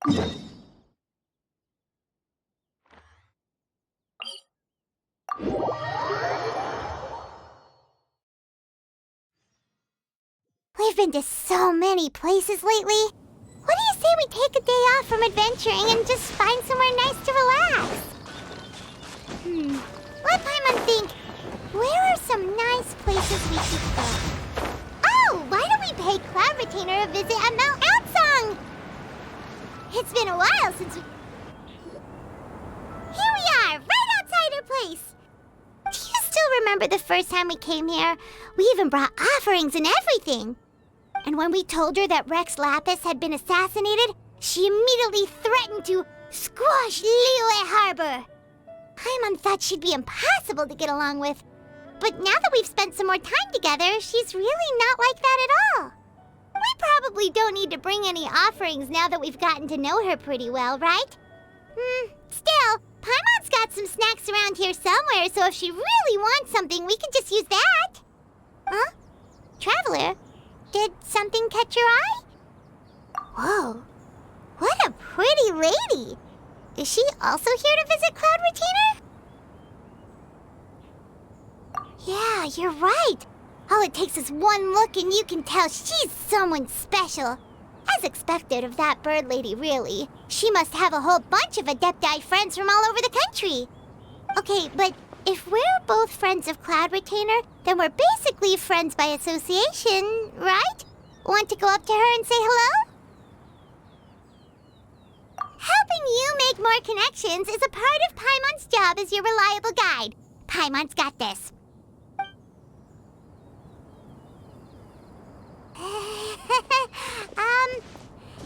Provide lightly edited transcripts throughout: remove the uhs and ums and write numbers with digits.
We've been to so many places lately. What do you say we take a day off from adventuring and just find somewhere nice to relax? Let Paimon think. Where are some nice places we should go? Oh, why don't we pay Cloud Retainer a visit at Mount Aozang? It's been a while since we... Here we are, right outside her place. Do you still remember the first time we came here? We even brought offerings and everything. And when we told her that Rex Lapis had been assassinated, she immediately threatened to squash Liyue Harbor. Paimon thought she'd be impossible to get along with. But now that we've spent some more time together, she's really not like that at all. We probably don't need to bring any offerings now that we've gotten to know her pretty well, right? Still, Paimon's got some snacks around here somewhere, so if she really wants something, we can just use that. Huh? Traveler, did something catch your eye? Whoa, what a pretty lady. Is she also here to visit Cloud Retainer? Yeah, you're right. All it takes is one look and you can tell she's someone special. As expected of that bird lady, really. She must have a whole bunch of Adepti friends from all over the country. Okay, but if we're both friends of Cloud Retainer, then we're basically friends by association, right? Want to go up to her and say hello? Helping you make more connections is a part of Paimon's job as your reliable guide. Paimon's got this.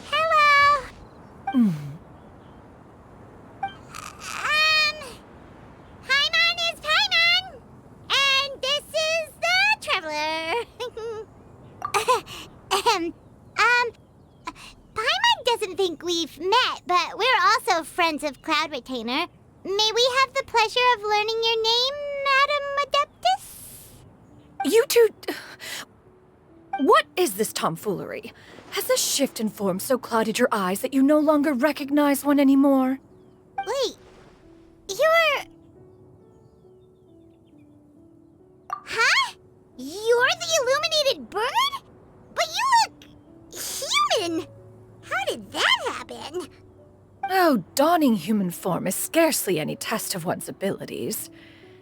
Hello. Paimon is Paimon, and this is the Traveler. Paimon doesn't think we've met, but we're also friends of Cloud Retainer. May we have the pleasure of learning your name, Madam Adeptus? You two... What is this tomfoolery? Has this shift in form so clouded your eyes that you no longer recognize one anymore? Wait, you're... Huh? You're the illuminated bird? But you look... human! How did that happen? Oh, donning human form is scarcely any test of one's abilities.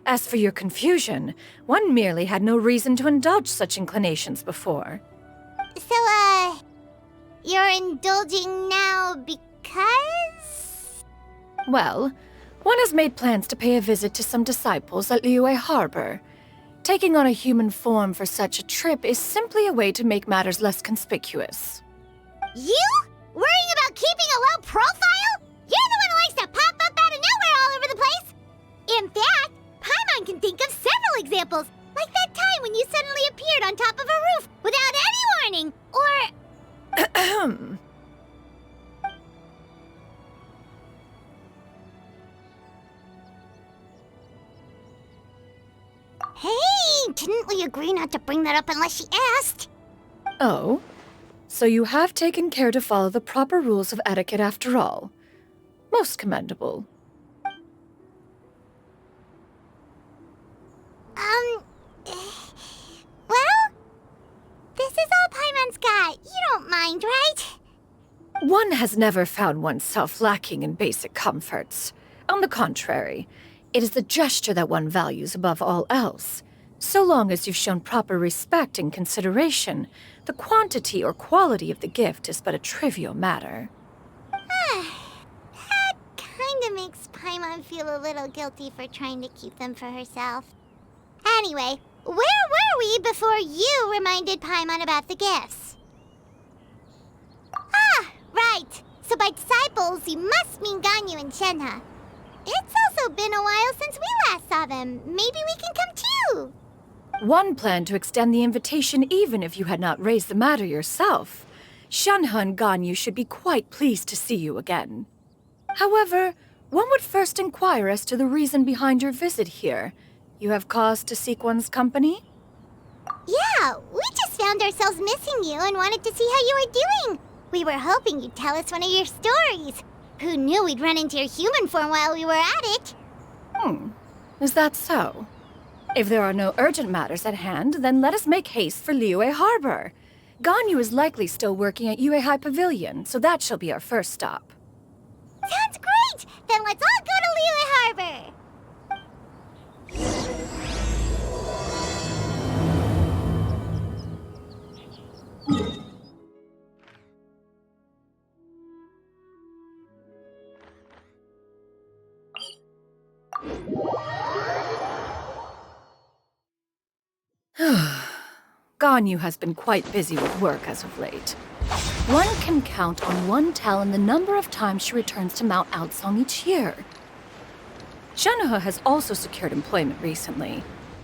As for your confusion, one merely had no reason to indulge such inclinations before. So, you're indulging now because? Well, one has made plans to pay a visit to some disciples at Liyue Harbor. Taking on a human form for such a trip is simply a way to make matters less conspicuous. You? Worrying about keeping a low profile? You're the one who likes to pop up out of nowhere all over the place! In fact, Paimon can think of several examples, like that time when you suddenly appeared on top of a roof without any warning, or... Hey, didn't we agree not to bring that up unless she asked? Oh? So you have taken care to follow the proper rules of etiquette after all. Most commendable. Well, this is all Paimon's got. You don't mind, right? One has never found oneself lacking in basic comforts. On the contrary, it is the gesture that one values above all else. So long as you've shown proper respect and consideration, the quantity or quality of the gift is but a trivial matter. That kinda makes Paimon feel a little guilty for trying to keep them for herself. Anyway, where were we before you reminded Paimon about the gifts? Ah, right. So by disciples, you must mean Ganyu and Shenhe. It's also been a while since we last saw them. Maybe we can come too. One planned to extend the invitation even if you had not raised the matter yourself. Shenhe and Ganyu should be quite pleased to see you again. However, one would first inquire as to the reason behind your visit here. You have cause to seek one's company? Yeah, we just found ourselves missing you and wanted to see how you were doing. We were hoping you'd tell us one of your stories. Who knew we'd run into your human form while we were at it? Is that so? If there are no urgent matters at hand, then let us make haste for Liyue Harbor. Ganyu is likely still working at Yuehai Pavilion, so that shall be our first stop. Sounds great! Then let's all go to Liyue Harbor! Ganyu has been quite busy with work as of late. One can count on one talon the number of times she returns to Mount Aozang each year. Shenhe has also secured employment recently.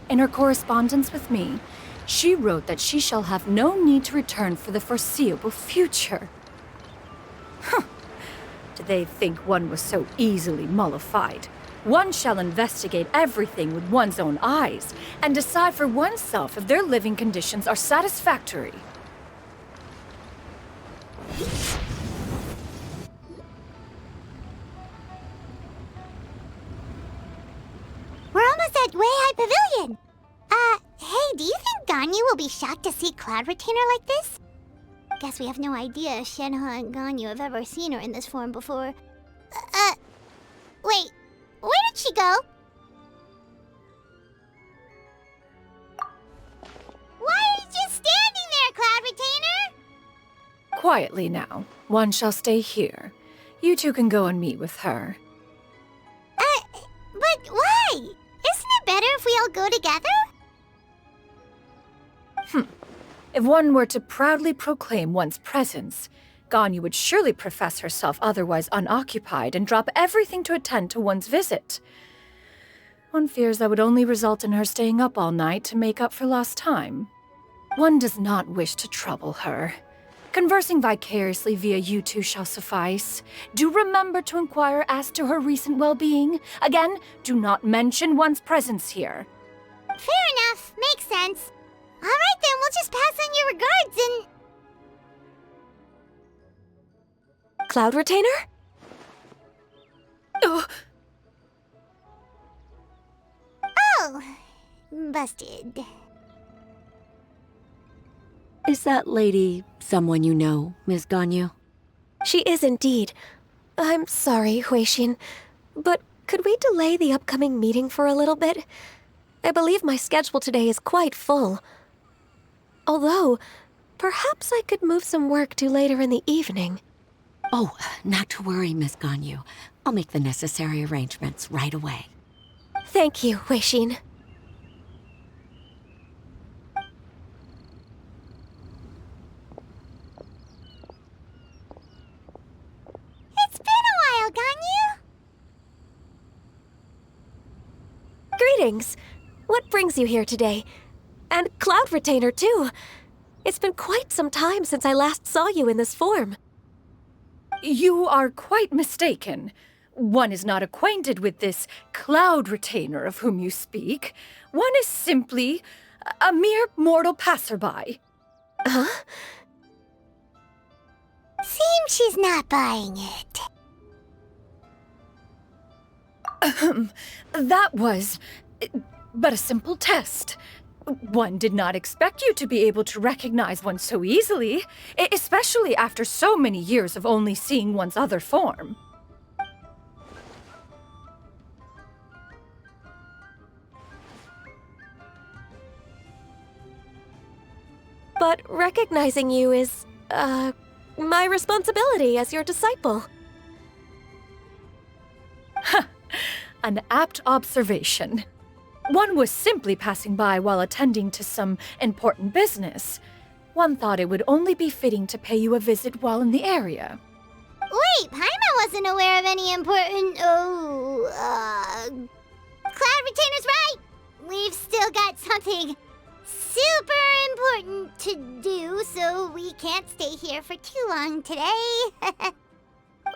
In her correspondence with me, she wrote that she shall have no need to return for the foreseeable future. Did they think one was so easily mollified? One shall investigate everything with one's own eyes and decide for oneself if their living conditions are satisfactory. We're almost at Yuehai Pavilion! Hey, do you think Ganyu will be shocked to see Cloud Retainer like this? Guess we have no idea if Shenhe and Ganyu have ever seen her in this form before. Wait, where did she go? Why are you just standing there, Cloud Retainer? Quietly now. One shall stay here. You two can go and meet with her. But why? Isn't it better if we all go together? If one were to proudly proclaim one's presence, Ganyu would surely profess herself otherwise unoccupied and drop everything to attend to one's visit. One fears that would only result in her staying up all night to make up for lost time. One does not wish to trouble her. Conversing vicariously via you two shall suffice. Do remember to inquire as to her recent well-being. Again, do not mention one's presence here. Fair enough. Makes sense. All right, then, we'll just pass on your regards and... Cloud Retainer? Oh, busted. Is that lady someone you know, Miss Ganyu? She is indeed. I'm sorry, Huixin, but could we delay the upcoming meeting for a little bit? I believe my schedule today is quite full. Although, perhaps I could move some work to later in the evening. Oh, not to worry, Miss Ganyu. I'll make the necessary arrangements right away. Thank you, Huixin. It's been a while, Ganyu. Greetings. What brings you here today? And Cloud Retainer, too. It's been quite some time since I last saw you in this form. You are quite mistaken. One is not acquainted with this Cloud Retainer of whom you speak. One is simply a mere mortal passerby. Huh? Seems she's not buying it. That was but a simple test. One did not expect you to be able to recognize one so easily, especially after so many years of only seeing one's other form. But recognizing you is, my responsibility as your disciple. An apt observation. One was simply passing by while attending to some important business. One thought it would only be fitting to pay you a visit while in the area. Wait, Paimon wasn't aware of any important... Cloud Retainer's right! We've still got something super important to do, so we can't stay here for too long today.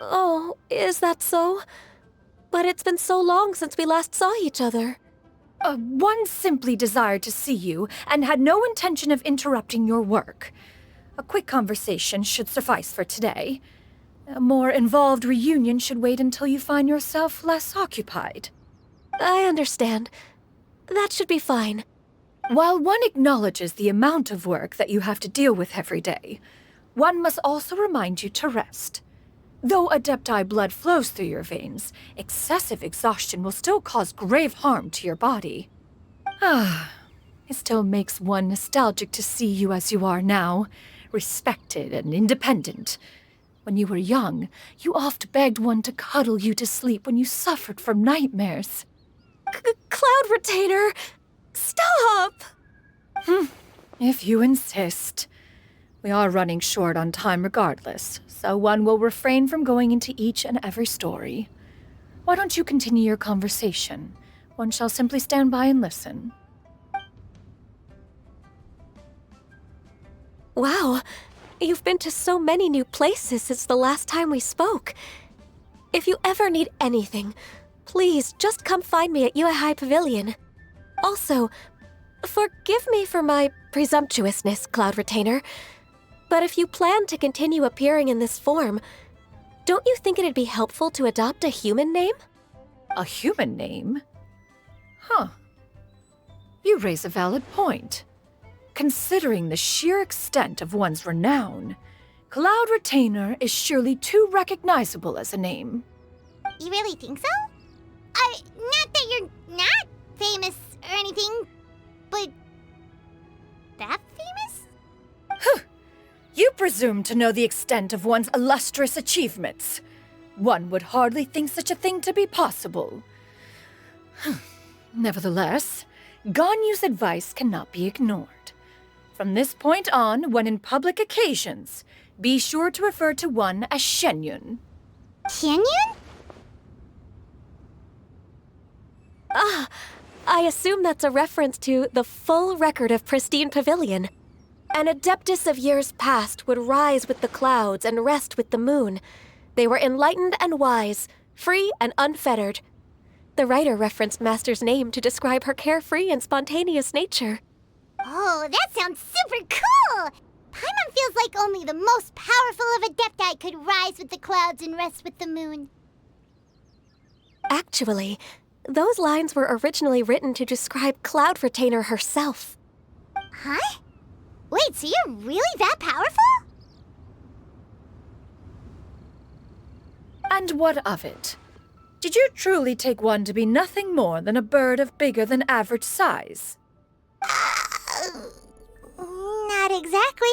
Oh, is that so? But it's been so long since we last saw each other. One simply desired to see you and had no intention of interrupting your work. A quick conversation should suffice for today. A more involved reunion should wait until you find yourself less occupied. I understand. That should be fine. While one acknowledges the amount of work that you have to deal with every day, one must also remind you to rest. Though Adepti blood flows through your veins, excessive exhaustion will still cause grave harm to your body. It still makes one nostalgic to see you as you are now, respected and independent. When you were young, you oft begged one to cuddle you to sleep when you suffered from nightmares. Cloud Retainer! Stop! If you insist. We are running short on time regardless, so one will refrain from going into each and every story. Why don't you continue your conversation? One shall simply stand by and listen. Wow, you've been to so many new places since the last time we spoke. If you ever need anything, please just come find me at Yuehai Pavilion. Also, forgive me for my presumptuousness, Cloud Retainer, but if you plan to continue appearing in this form, don't you think it'd be helpful to adopt a human name? A human name? Huh. You raise a valid point. Considering the sheer extent of one's renown, Cloud Retainer is surely too recognizable as a name. You really think so? Not that you're not famous or anything, but that famous? You presume to know the extent of one's illustrious achievements. One would hardly think such a thing to be possible. Nevertheless, Ganyu's advice cannot be ignored. From this point on, when in public occasions, be sure to refer to one as Xianyun. Xianyun? I assume that's a reference to the full record of Pristine Pavilion. An adeptus of years past would rise with the clouds and rest with the moon. They were enlightened and wise, free and unfettered. The writer referenced Master's name to describe her carefree and spontaneous nature. Oh, that sounds super cool! Paimon feels like only the most powerful of Adepti could rise with the clouds and rest with the moon. Actually, those lines were originally written to describe Cloud Retainer herself. Huh? Wait, so you're really that powerful? And what of it? Did you truly take one to be nothing more than a bird of bigger than average size? Not exactly.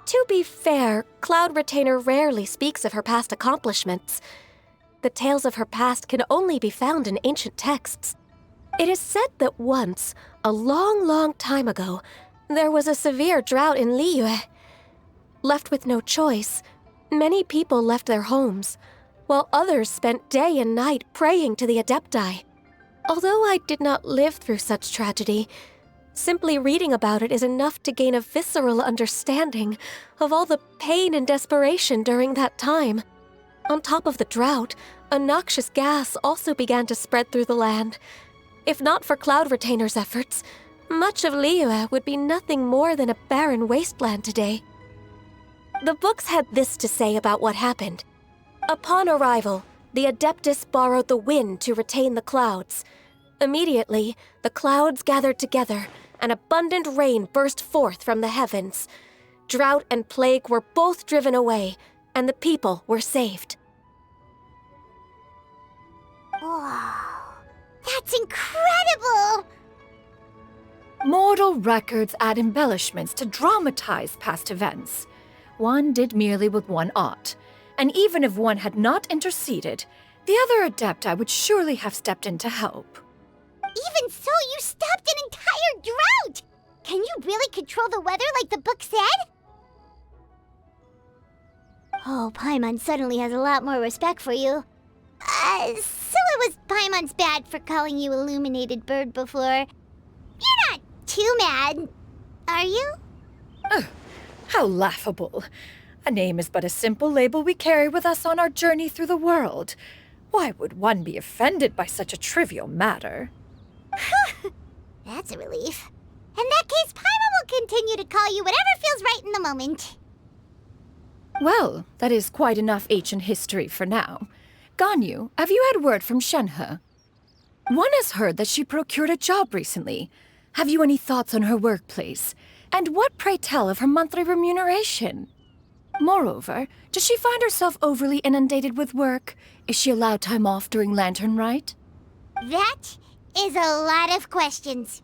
To be fair, Cloud Retainer rarely speaks of her past accomplishments. The tales of her past can only be found in ancient texts. It is said that once, a long, long time ago, there was a severe drought in Liyue. Left with no choice, many people left their homes, while others spent day and night praying to the Adepti. Although I did not live through such tragedy, simply reading about it is enough to gain a visceral understanding of all the pain and desperation during that time. On top of the drought, a noxious gas also began to spread through the land. If not for Cloud Retainer's efforts, much of Liyue would be nothing more than a barren wasteland today. The books had this to say about what happened. Upon arrival, the Adeptus borrowed the wind to retain the clouds. Immediately, the clouds gathered together, and abundant rain burst forth from the heavens. Drought and plague were both driven away, and the people were saved. Wow, that's incredible! Mortal records add embellishments to dramatize past events. One did merely what one ought, and even if one had not interceded, the other Adepti would surely have stepped in to help. Even so, you stopped an entire drought! Can you really control the weather like the book said? Oh, Paimon suddenly has a lot more respect for you. So it was Paimon's bad for calling you Illuminated Bird before. You're not too mad, are you? How laughable. A name is but a simple label we carry with us on our journey through the world. Why would one be offended by such a trivial matter? That's a relief. In that case, Paimon will continue to call you whatever feels right in the moment. Well, that is quite enough ancient history for now. Ganyu, have you had word from Shenhe? One has heard that she procured a job recently. Have you any thoughts on her workplace? And what, pray tell, of her monthly remuneration? Moreover, does she find herself overly inundated with work? Is she allowed time off during Lantern Rite? That is a lot of questions.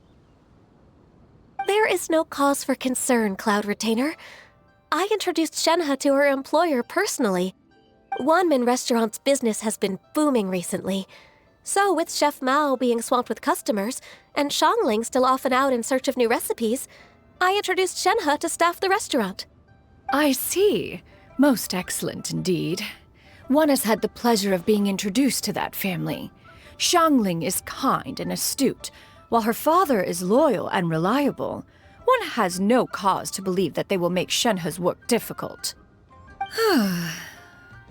There is no cause for concern, Cloud Retainer. I introduced Shenhe to her employer personally. Wanmin Restaurant's business has been booming recently. So, with Chef Mao being swamped with customers, and Xiangling still off and out in search of new recipes, I introduced Shenhe to staff the restaurant. I see. Most excellent indeed. One has had the pleasure of being introduced to that family. Xiangling is kind and astute, while her father is loyal and reliable. One has no cause to believe that they will make Shenhe's work difficult.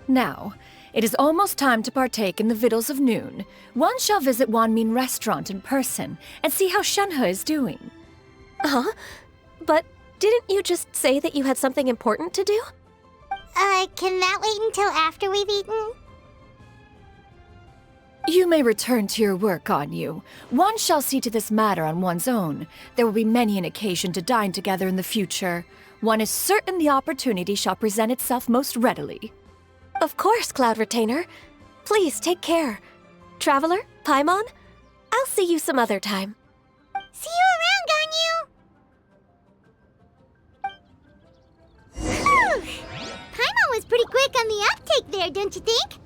Now, it is almost time to partake in the victuals of noon. One shall visit Wanmin Restaurant in person and see how Shenhe is doing. Huh? But didn't you just say that you had something important to do? Can that wait until after we've eaten? You may return to your work, Ganyu. One shall see to this matter on one's own. There will be many an occasion to dine together in the future. One is certain the opportunity shall present itself most readily. Of course, Cloud Retainer. Please take care. Traveler, Paimon, I'll see you some other time. See you around, Ganyu! Whew. Paimon was pretty quick on the uptake there, don't you think?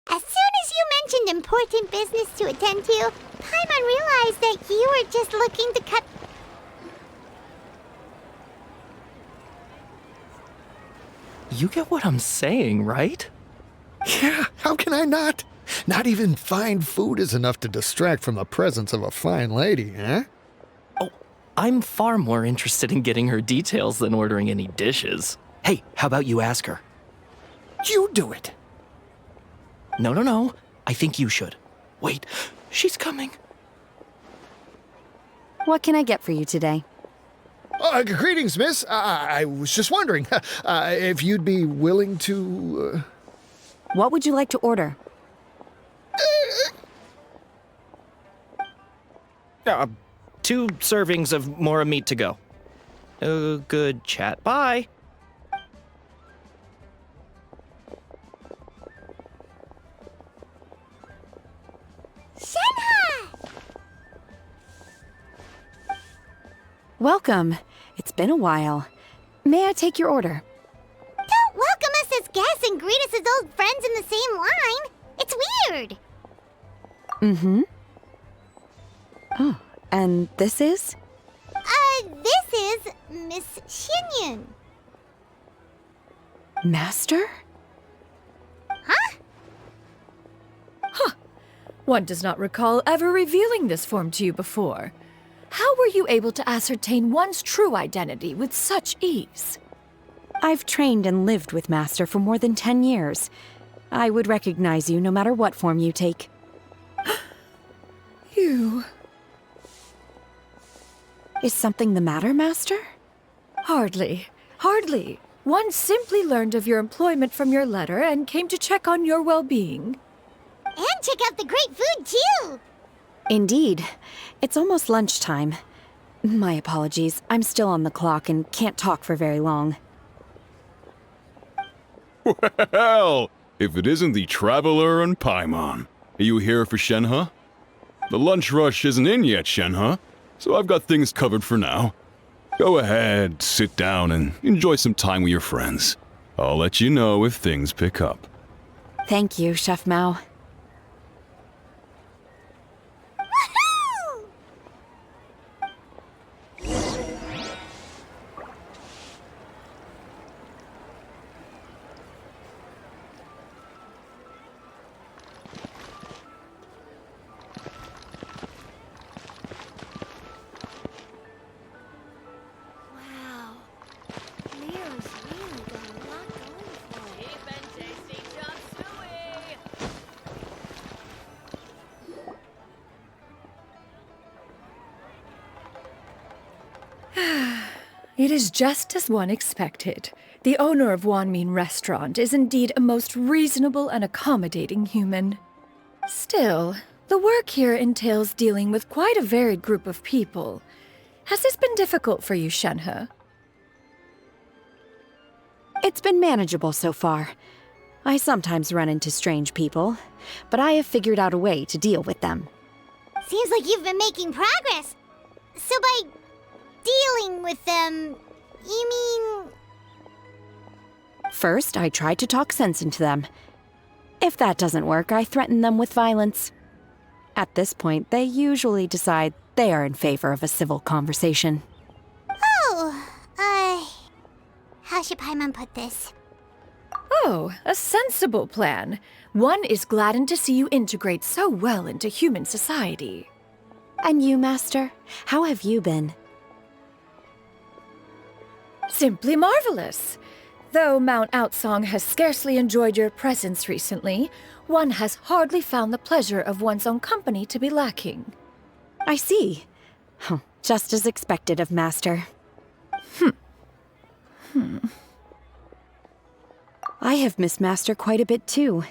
As soon as you mentioned important business to attend to, Paimon realized that you were just looking to cut... You get what I'm saying, right? Yeah, how can I not? Not even fine food is enough to distract from the presence of a fine lady, eh? Oh, I'm far more interested in getting her details than ordering any dishes. Hey, how about you ask her? You do it. No. I think you should. Wait, she's coming. What can I get for you today? Greetings, miss. I was just wondering if you'd be willing to... What would you like to order? 2 servings of more meat to go. Good chat. Bye. Shenhe! Welcome. It's been a while. May I take your order? Don't welcome us as guests and greet us as old friends in the same line. It's weird. Mm-hmm. Oh, and this is? This is Miss Xianyun. Master? Huh? One does not recall ever revealing this form to you before. How were you able to ascertain one's true identity with such ease? I've trained and lived with Master for more than 10 years. I would recognize you no matter what form you take. You... Is something the matter, Master? Hardly. One simply learned of your employment from your letter and came to check on your well-being. And check out the great food, too. Indeed. It's almost lunchtime. My apologies. I'm still on the clock and can't talk for very long. Well, if it isn't the Traveler and Paimon. Are you here for Shenhe? The lunch rush isn't in yet, Shenhe, so I've got things covered for now. Go ahead, sit down and enjoy some time with your friends. I'll let you know if things pick up. Thank you, Chef Mao. Woohoo! Wow. Leo's really got a lot going for it. It is just as one expected. The owner of Wanmin Restaurant is indeed a most reasonable and accommodating human. Still, the work here entails dealing with quite a varied group of people. Has this been difficult for you, Shenhe? It's been manageable so far. I sometimes run into strange people, but I have figured out a way to deal with them. Seems like you've been making progress. So by dealing with them, you mean... First, I try to talk sense into them. If that doesn't work, I threaten them with violence. At this point, they usually decide they are in favor of a civil conversation. Oh, how should Paimon put this? Oh, a sensible plan. One is gladdened to see you integrate so well into human society. And you, Master? How have you been? Simply marvelous. Though Mount Aozang has scarcely enjoyed your presence recently, one has hardly found the pleasure of one's own company to be lacking. I see. Just as expected of Master. I have missed Master quite a bit too.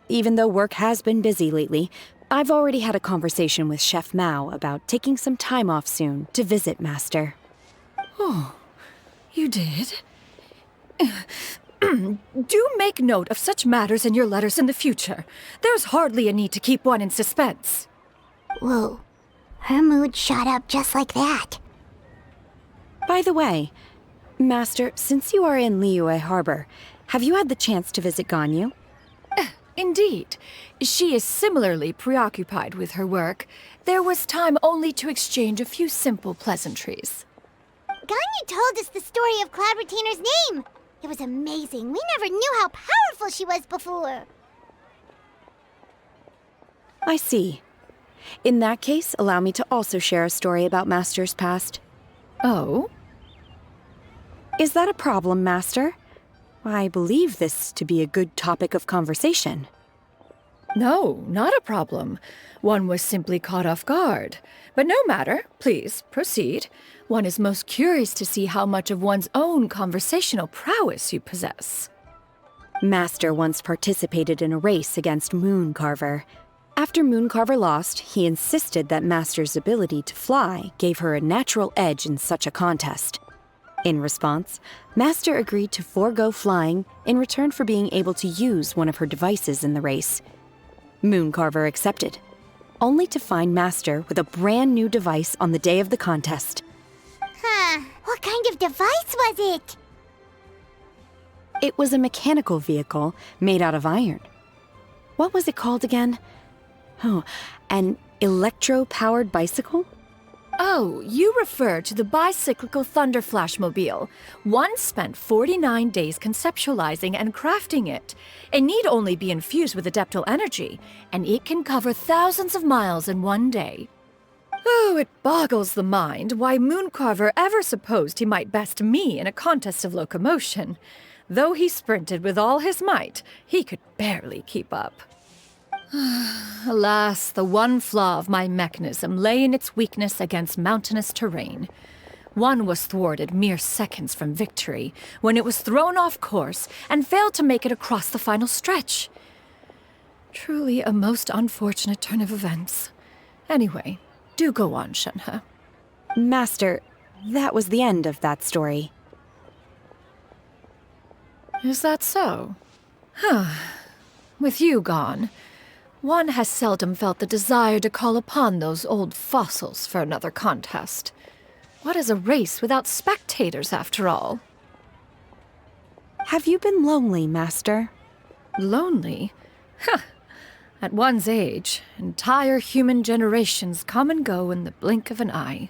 Even though work has been busy lately, I've already had a conversation with Chef Mao about taking some time off soon to visit Master. Oh, you did? Do make note of such matters in your letters in the future. There's hardly a need to keep one in suspense. Whoa, her mood shot up just like that. By the way, Master, since you are in Liyue Harbor, have you had the chance to visit Ganyu? Indeed. She is similarly preoccupied with her work. There was time only to exchange a few simple pleasantries. Ganyu told us the story of Cloud Retainer's name. It was amazing. We never knew how powerful she was before. I see. In that case, allow me to also share a story about Master's past. Oh? Is that a problem, Master? I believe this to be a good topic of conversation. No, not a problem. One was simply caught off guard. But no matter. Please, proceed. One is most curious to see how much of one's own conversational prowess you possess. Master once participated in a race against Mooncarver. After Mooncarver lost, he insisted that Master's ability to fly gave her a natural edge in such a contest. In response, Master agreed to forego flying in return for being able to use one of her devices in the race. Mooncarver accepted, only to find Master with a brand new device on the day of the contest. Huh, what kind of device was it? It was a mechanical vehicle made out of iron. What was it called again? Oh, an electro-powered bicycle? Oh, you refer to the bicyclical Thunder Flashmobile. One spent 49 days conceptualizing and crafting it. It need only be infused with adeptal energy, and it can cover thousands of miles in one day. Oh, it boggles the mind why Mooncarver ever supposed he might best me in a contest of locomotion. Though he sprinted with all his might, he could barely keep up. Alas, the one flaw of my mechanism lay in its weakness against mountainous terrain. One was thwarted mere seconds from victory, when it was thrown off course and failed to make it across the final stretch. Truly a most unfortunate turn of events. Anyway, do go on, Shenhe. Master, that was the end of that story. Is that so? With you gone, one has seldom felt the desire to call upon those old fossils for another contest. What is a race without spectators, after all? Have you been lonely, Master? Lonely? At one's age, entire human generations come and go in the blink of an eye.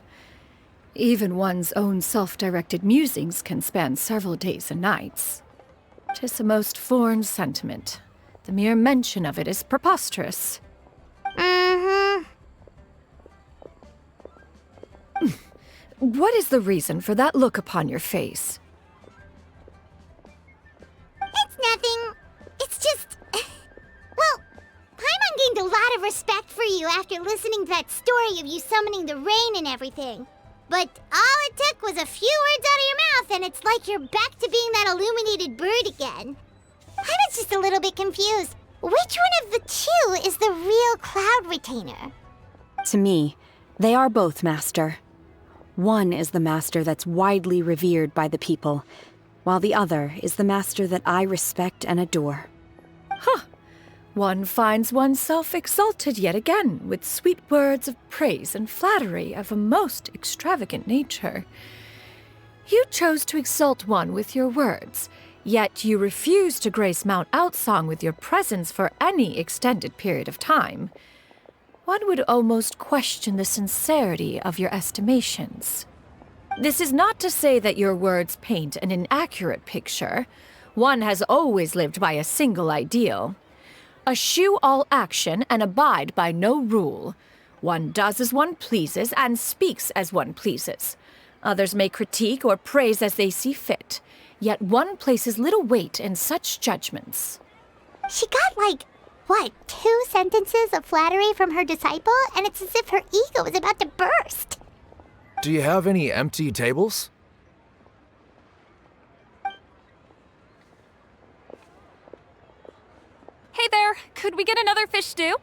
Even one's own self-directed musings can span several days and nights. 'Tis a most foreign sentiment. The mere mention of it is preposterous. What is the reason for that look upon your face? It's nothing. It's just... Well, Paimon gained a lot of respect for you after listening to that story of you summoning the rain and everything. but all it took was a few words out of your mouth and it's like you're back to being that illuminated bird again. I was just a little bit confused. Which one of the two is the real cloud retainer? To me, they are both, Master. One is the master that's widely revered by the people, while the other is the master that I respect and adore. Huh. One finds oneself exalted yet again with sweet words of praise and flattery of a most extravagant nature. You chose to exalt one with your words, yet you refuse to grace Mount Aozang with your presence for any extended period of time. One would almost question the sincerity of your estimations. This is not to say that your words paint an inaccurate picture. One has always lived by a single ideal. Eschew all action and abide by no rule. One does as one pleases and speaks as one pleases. Others may critique or praise as they see fit, yet one places little weight in such judgments. She got what, 2 sentences of flattery from her disciple, and it's as if her ego is about to burst. Do you have any empty tables? Hey there, could we get another fish stew?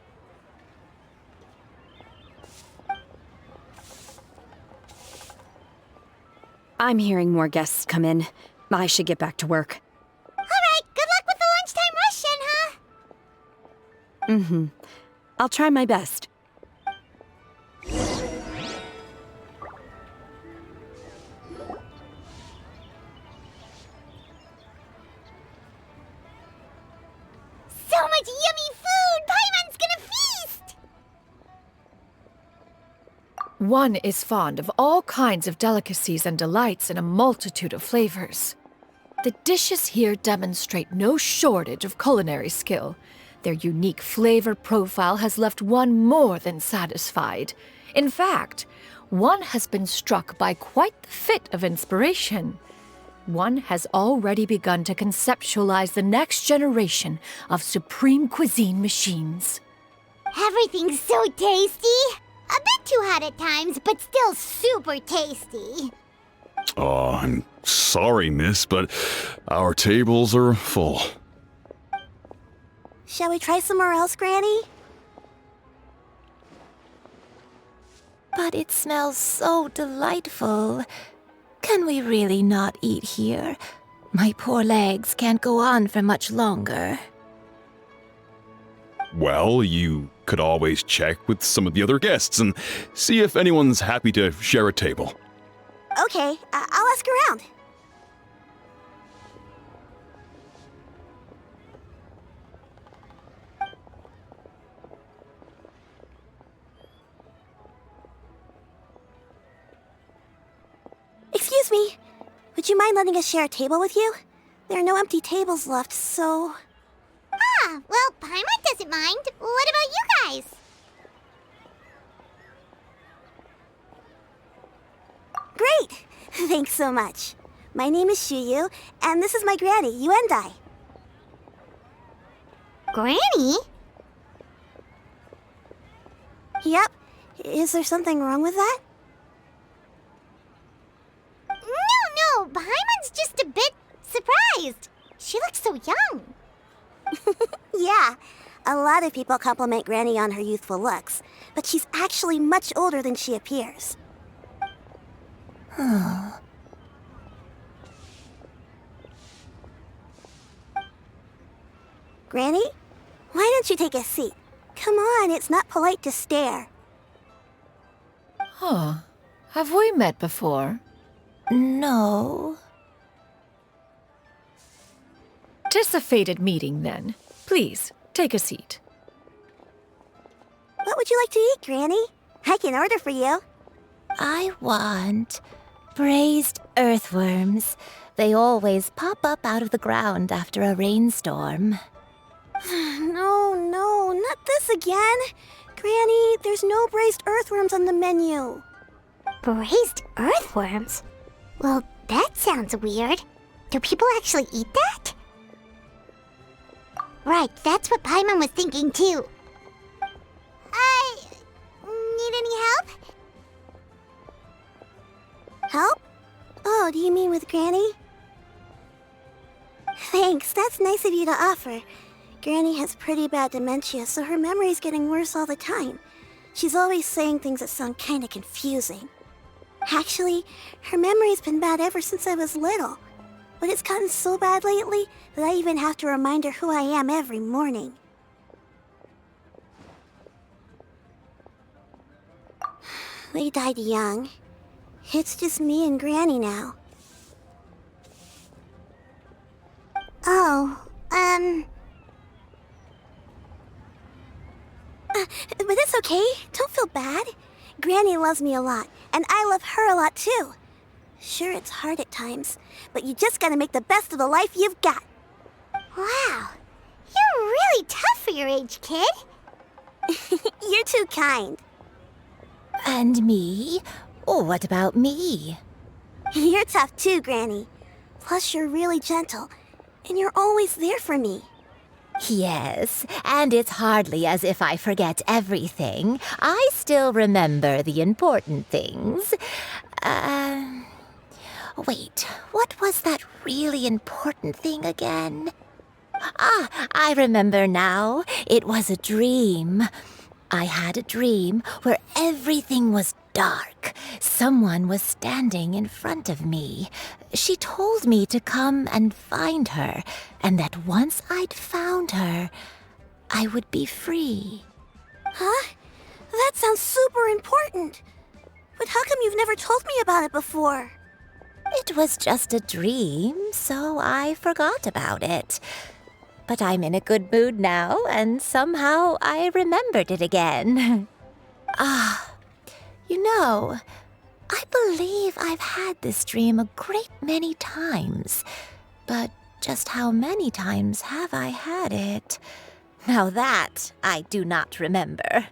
I'm hearing more guests come in. I should get back to work. All right, good luck with the lunchtime rush, Shenhe. I'll try my best. So much yummy food! Paimon's gonna feast! One is fond of all kinds of delicacies and delights in a multitude of flavors. The dishes here demonstrate no shortage of culinary skill. Their unique flavor profile has left one more than satisfied. In fact, one has been struck by quite the fit of inspiration. One has already begun to conceptualize the next generation of supreme cuisine machines. Everything's so tasty! A bit too hot at times, but still super tasty. Oh, I'm sorry, miss, but our tables are full. Shall we try somewhere else, Granny? But it smells so delightful. Can we really not eat here? My poor legs can't go on for much longer. Well, you could always check with some of the other guests and see if anyone's happy to share a table. Okay, I'll ask around. Excuse me, would you mind letting us share a table with you? There are no empty tables left, so... Ah, well, Paimon doesn't mind. What about you guys? Great! Thanks so much. My name is Shuyu, and this is my granny, Yuandai. Granny? Yep. Is there something wrong with that? No, Paimon's just a bit surprised. She looks so young. Yeah, a lot of people compliment Granny on her youthful looks, but she's actually much older than she appears. Granny, why don't you take a seat? Come on, it's not polite to stare. Huh. Have we met before? No. 'Tis a fated meeting, then. Please, take a seat. What would you like to eat, Granny? I can order for you. I want braised earthworms. They always pop up out of the ground after a rainstorm. No, not this again. Granny, there's no braised earthworms on the menu. Braised earthworms? Well, that sounds weird. Do people actually eat that? Right, that's what Paimon was thinking too. Need any help? help? Oh, do you mean with Granny? Thanks, that's nice of you to offer. Granny has pretty bad dementia, so her memory's getting worse all the time. She's always saying things that sound kinda confusing. Actually, her memory's been bad ever since I was little. But it's gotten so bad lately that I even have to remind her who I am every morning. They died young. It's just me and Granny now. Oh, but it's okay. Don't feel bad. Granny loves me a lot, and I love her a lot too. Sure, it's hard at times, but you just gotta make the best of the life you've got. Wow, you're really tough for your age, kid. You're too kind. And me? Oh, what about me? You're tough too, Granny. Plus, you're really gentle, and you're always there for me. Yes, and it's hardly as if I forget everything. I still remember the important things. Wait, what was that really important thing again? Ah, I remember now. It was a dream. I had a dream where everything was dark. Someone was standing in front of me. She told me to come and find her, and that once I'd found her, I would be free. Huh? That sounds super important. But how come you've never told me about it before? It was just a dream, so I forgot about it. But I'm in a good mood now, and somehow I remembered it again. You know, I believe I've had this dream a great many times. But just how many times have I had it? Now that I do not remember.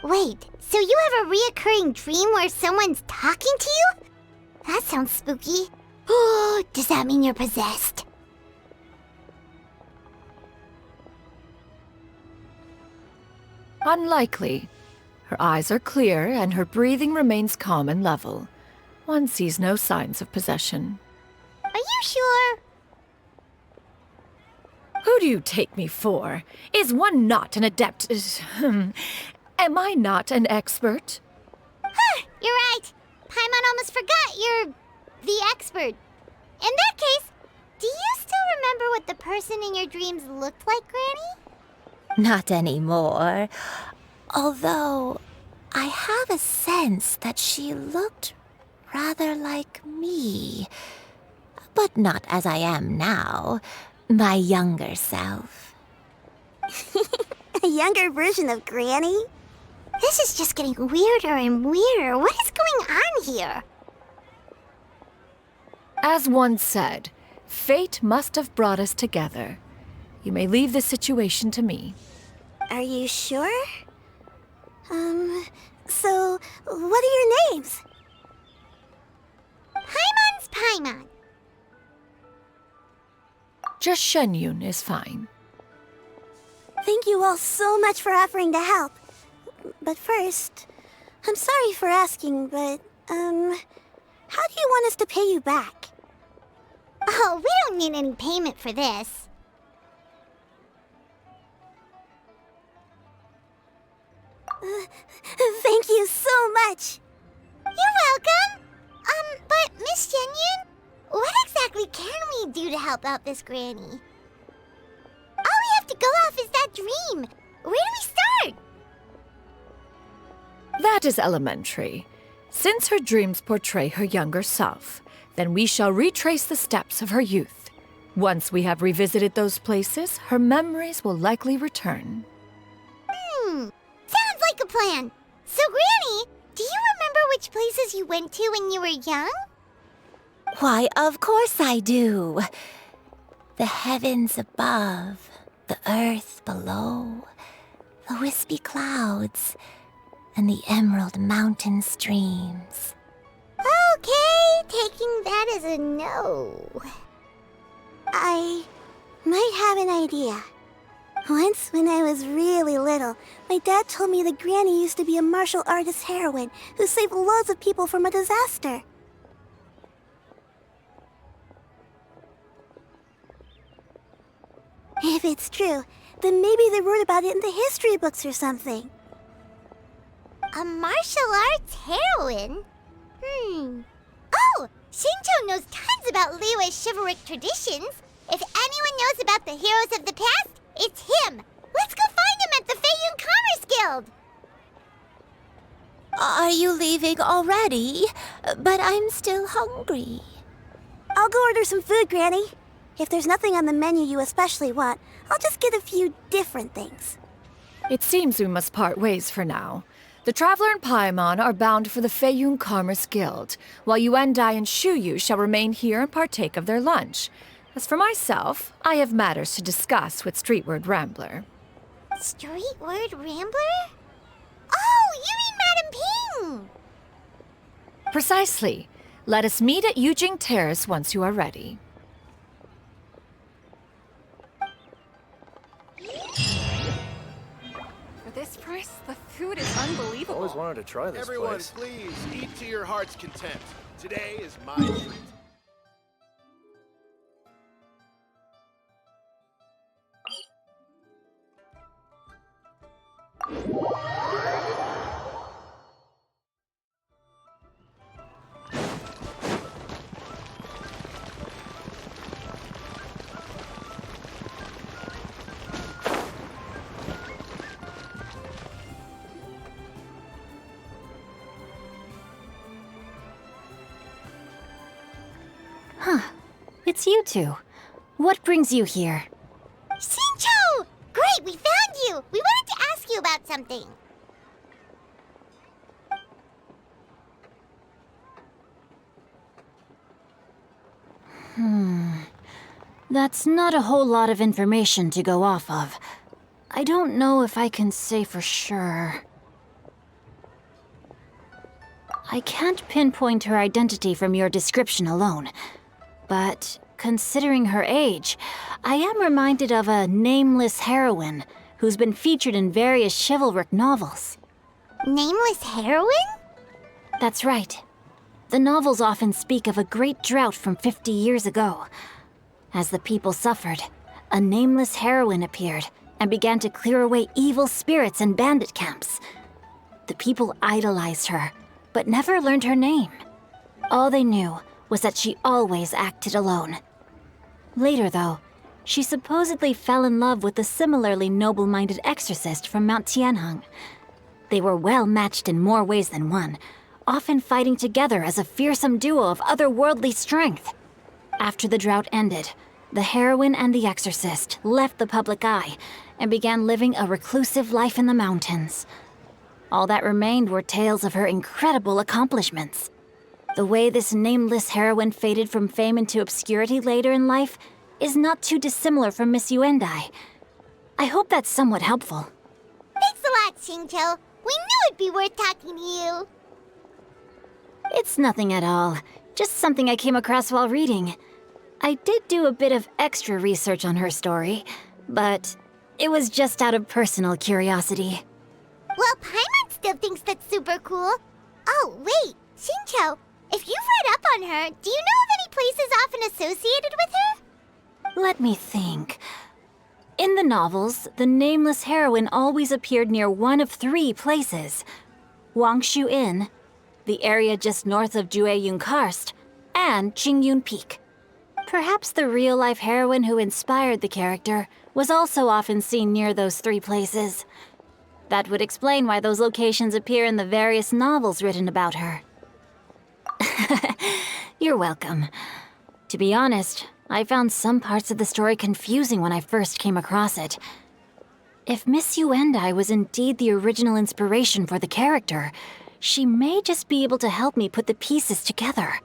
Wait, so you have a reoccurring dream where someone's talking to you? That sounds spooky. Oh, does that mean you're possessed? Unlikely. Her eyes are clear and her breathing remains calm and level. One sees no signs of possession. Are you sure? Who do you take me for? Is one not an adept? Am I not an expert? Huh, you're right. Paimon almost forgot you're the expert. In that case, do you still remember what the person in your dreams looked like, Granny? Not anymore. Although, I have a sense that she looked rather like me. But not as I am now. My younger self. A younger version of Granny? This is just getting weirder and weirder. What is going on here? As one said, fate must have brought us together. You may leave the situation to me. Are you sure? So, what are your names? Paimon's Paimon. Just Xianyun is fine. Thank you all so much for offering to help. But first, I'm sorry for asking, but, how do you want us to pay you back? Oh, we don't need any payment for this. Thank you so much. You're welcome. But Miss Xianyun, what exactly can we do to help out this Granny? All we have to go off is that dream. Where do we start? That is elementary. Since her dreams portray her younger self, then we shall retrace the steps of her youth. Once we have revisited those places, her memories will likely return. Sounds like a plan. So, Granny, do you remember which places you went to when you were young? Why, of course I do. The heavens above, the earth below, the wispy clouds, and the emerald mountain streams. Okay, taking that as a no. I might have an idea. Once, when I was really little, my dad told me that Granny used to be a martial artist heroine who saved loads of people from a disaster. If it's true, then maybe they wrote about it in the history books or something. A martial arts heroine? Oh! Xingchiu knows tons about Liyue's chivalric traditions. If anyone knows about the heroes of the past, it's him. Let's go find him at the Feiyun Commerce Guild. Are you leaving already? But I'm still hungry. I'll go order some food, Granny. If there's nothing on the menu you especially want, I'll just get a few different things. It seems we must part ways for now. The Traveler and Paimon are bound for the Feiyun Commerce Guild, while Yuandai and Shuyu shall remain here and partake of their lunch. As for myself, I have matters to discuss with Streetward Rambler. Streetward Rambler? Oh, you mean Madam Ping! Precisely. Let us meet at Yujing Terrace once you are ready. For this price, the food is unbelievable. Always wanted to try this Everyone, place. please, eat to your heart's content. Today is my treat. It's you two. What brings you here? Xingchiu! Great, we found you! We wanted to ask you about something. That's not a whole lot of information to go off of. I don't know if I can say for sure. I can't pinpoint her identity from your description alone. But considering her age, I am reminded of a nameless heroine who's been featured in various chivalric novels. Nameless heroine? That's right. The novels often speak of a great drought from 50 years ago. As the people suffered, a nameless heroine appeared and began to clear away evil spirits and bandit camps. The people idolized her, but never learned her name. All they knew was that she always acted alone. Later, though, she supposedly fell in love with a similarly noble-minded exorcist from Mount Tianheng. They were well matched in more ways than one, often fighting together as a fearsome duo of otherworldly strength. After the drought ended, the heroine and the exorcist left the public eye and began living a reclusive life in the mountains. All that remained were tales of her incredible accomplishments. The way this nameless heroine faded from fame into obscurity later in life is not too dissimilar from Miss Yuandai. I hope that's somewhat helpful. Thanks a lot, Xingchiu. We knew it'd be worth talking to you. It's nothing at all. Just something I came across while reading. I did do a bit of extra research on her story, but it was just out of personal curiosity. Well, Paimon still thinks that's super cool. Oh, wait, Xingchiu, if you've read up on her, do you know of any places often associated with her? Let me think. In the novels, the nameless heroine always appeared near one of 3 places. Wangshu Inn, the area just north of Jueyun Karst, and Xingyun Peak. Perhaps the real-life heroine who inspired the character was also often seen near those 3 places. That would explain why those locations appear in the various novels written about her. You're welcome. To be honest, I found some parts of the story confusing when I first came across it. If Miss Yuandai was indeed the original inspiration for the character, she may just be able to help me put the pieces together.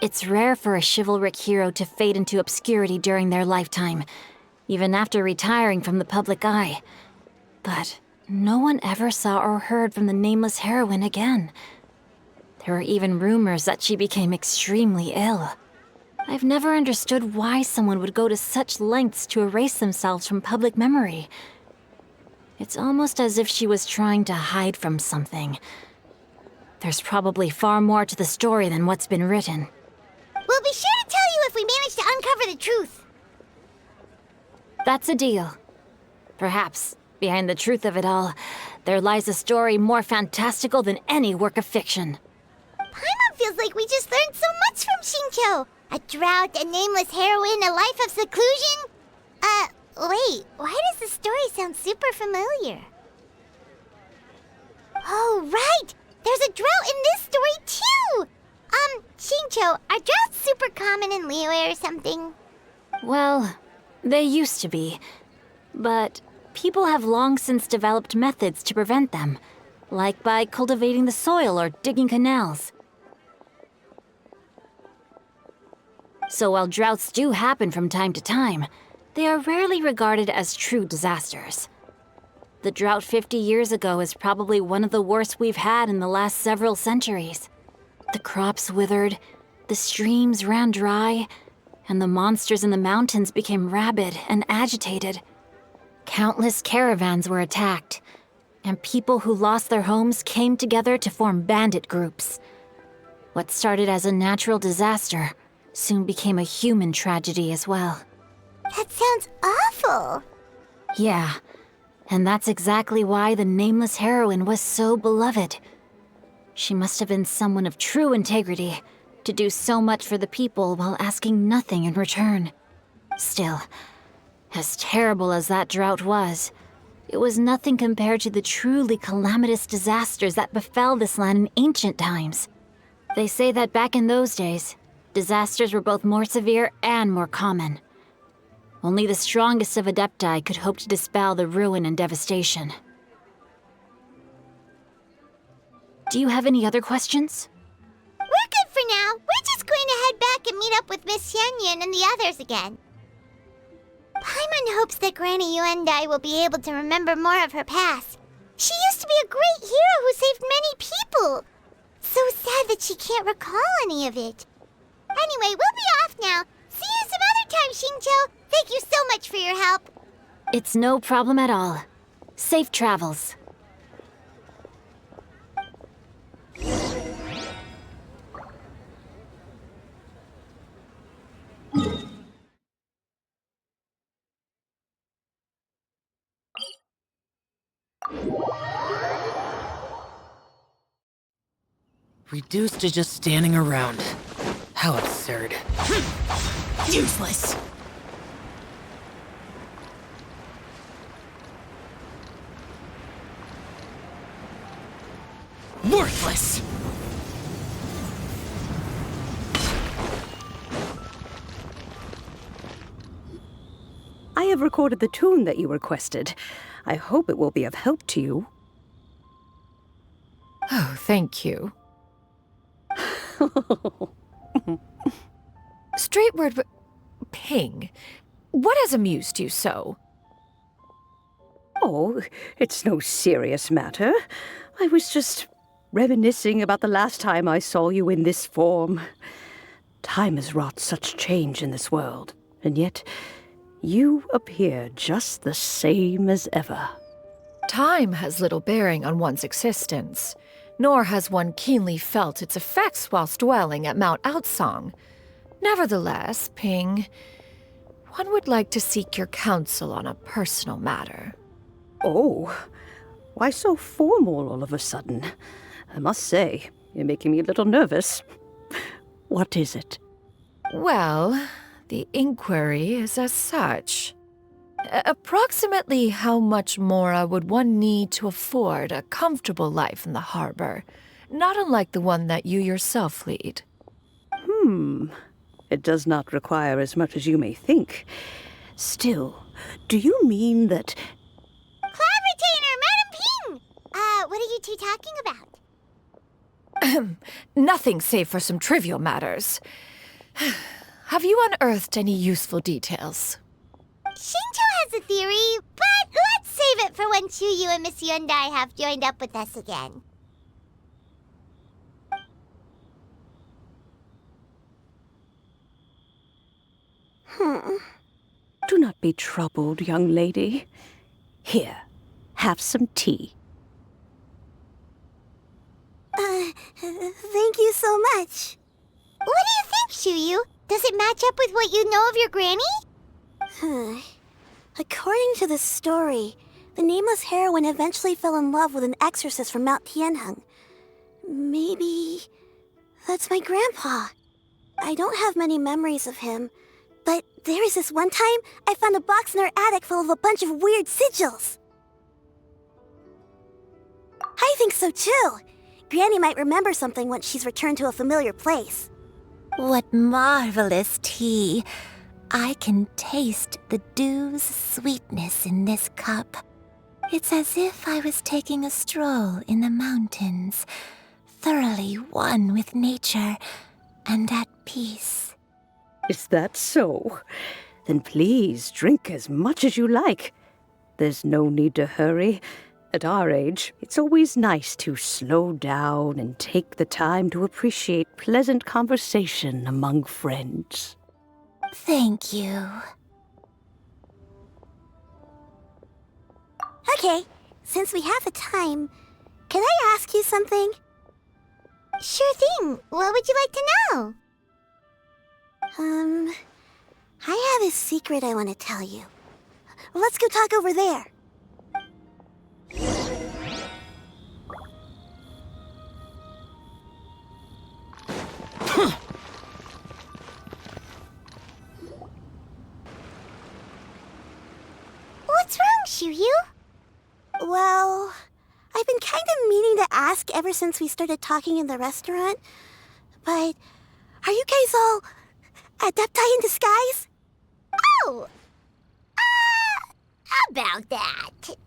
It's rare for a chivalric hero to fade into obscurity during their lifetime, even after retiring from the public eye. But no one ever saw or heard from the nameless heroine again. There were even rumors that she became extremely ill. I've never understood why someone would go to such lengths to erase themselves from public memory. It's almost as if she was trying to hide from something. There's probably far more to the story than what's been written. We'll be sure to tell you if we manage to uncover the truth. That's a deal. Perhaps, behind the truth of it all, there lies a story more fantastical than any work of fiction. Paimon feels like we just learned so much from Xingchiu. A drought, a nameless heroine, a life of seclusion. Wait, why does the story sound super familiar? Oh, right! There's a drought in this story, too! Xingchiu, are droughts super common in Liyue or something? Well, they used to be. But people have long since developed methods to prevent them, like by cultivating the soil or digging canals. So while droughts do happen from time to time, they are rarely regarded as true disasters. The drought 50 years ago is probably one of the worst we've had in the last several centuries. The crops withered, the streams ran dry, and the monsters in the mountains became rabid and agitated. Countless caravans were attacked, and people who lost their homes came together to form bandit groups. What started as a natural disaster soon became a human tragedy as well. That sounds awful. Yeah, and that's exactly why the nameless heroine was so beloved. She must have been someone of true integrity, to do so much for the people while asking nothing in return. Still, as terrible as that drought was, it was nothing compared to the truly calamitous disasters that befell this land in ancient times. They say that back in those days, disasters were both more severe and more common. Only the strongest of Adepti could hope to dispel the ruin and devastation. Do you have any other questions? We're good for now. We're just going to head back and meet up with Miss Xianyun and the others again. Paimon hopes that Granny Yuandai will be able to remember more of her past. She used to be a great hero who saved many people. So sad that she can't recall any of it. Anyway, we'll be off now. See you some other time, Xingchiu. Thank you so much for your help. It's no problem at all. Safe travels. Reduced to just standing around. How absurd. Useless! Worthless! I have recorded the tune that you requested. I hope it will be of help to you. Oh, thank you. Straightward, Ping, what has amused you so? Oh, it's no serious matter. I was just reminiscing about the last time I saw you in this form. Time has wrought such change in this world, and yet you appear just the same as ever. Time has little bearing on one's existence, nor has one keenly felt its effects whilst dwelling at Mount Aozang. Nevertheless, Ping, one would like to seek your counsel on a personal matter. Oh, why so formal all of a sudden? I must say, you're making me a little nervous. What is it? Well, the inquiry is as such. Approximately how much more would one need to afford a comfortable life in the harbor, not unlike the one that you yourself lead? It does not require as much as you may think. Still, do you mean that... Cloud Retainer, Madam Ping! What are you two talking about? Nothing save for some trivial matters. Have you unearthed any useful details? Xingchiu has a theory, but let's save it for when Shuyu and Miss Yuandai have joined up with us again. Do not be troubled, young lady. Here, have some tea. Thank you so much. What do you think, Shuyu? Does it match up with what you know of your granny? According to the story, the nameless heroine eventually fell in love with an exorcist from Mount Tianheng. Maybe that's my grandpa. I don't have many memories of him, but there was this one time I found a box in our attic full of a bunch of weird sigils. I think so too. Granny might remember something once she's returned to a familiar place. What marvelous tea. I can taste the dew's sweetness in this cup. It's as if I was taking a stroll in the mountains, thoroughly one with nature and at peace. Is that so? Then please drink as much as you like. There's no need to hurry. At our age, it's always nice to slow down and take the time to appreciate pleasant conversation among friends. Thank you. Okay, since we have the time, can I ask you something? Sure thing. What would you like to know? I have a secret I want to tell you. Let's go talk over there. What's wrong, Shuyu? Well, I've been kind of meaning to ask ever since we started talking in the restaurant, but are you guys all adepti in disguise? Oh! About that.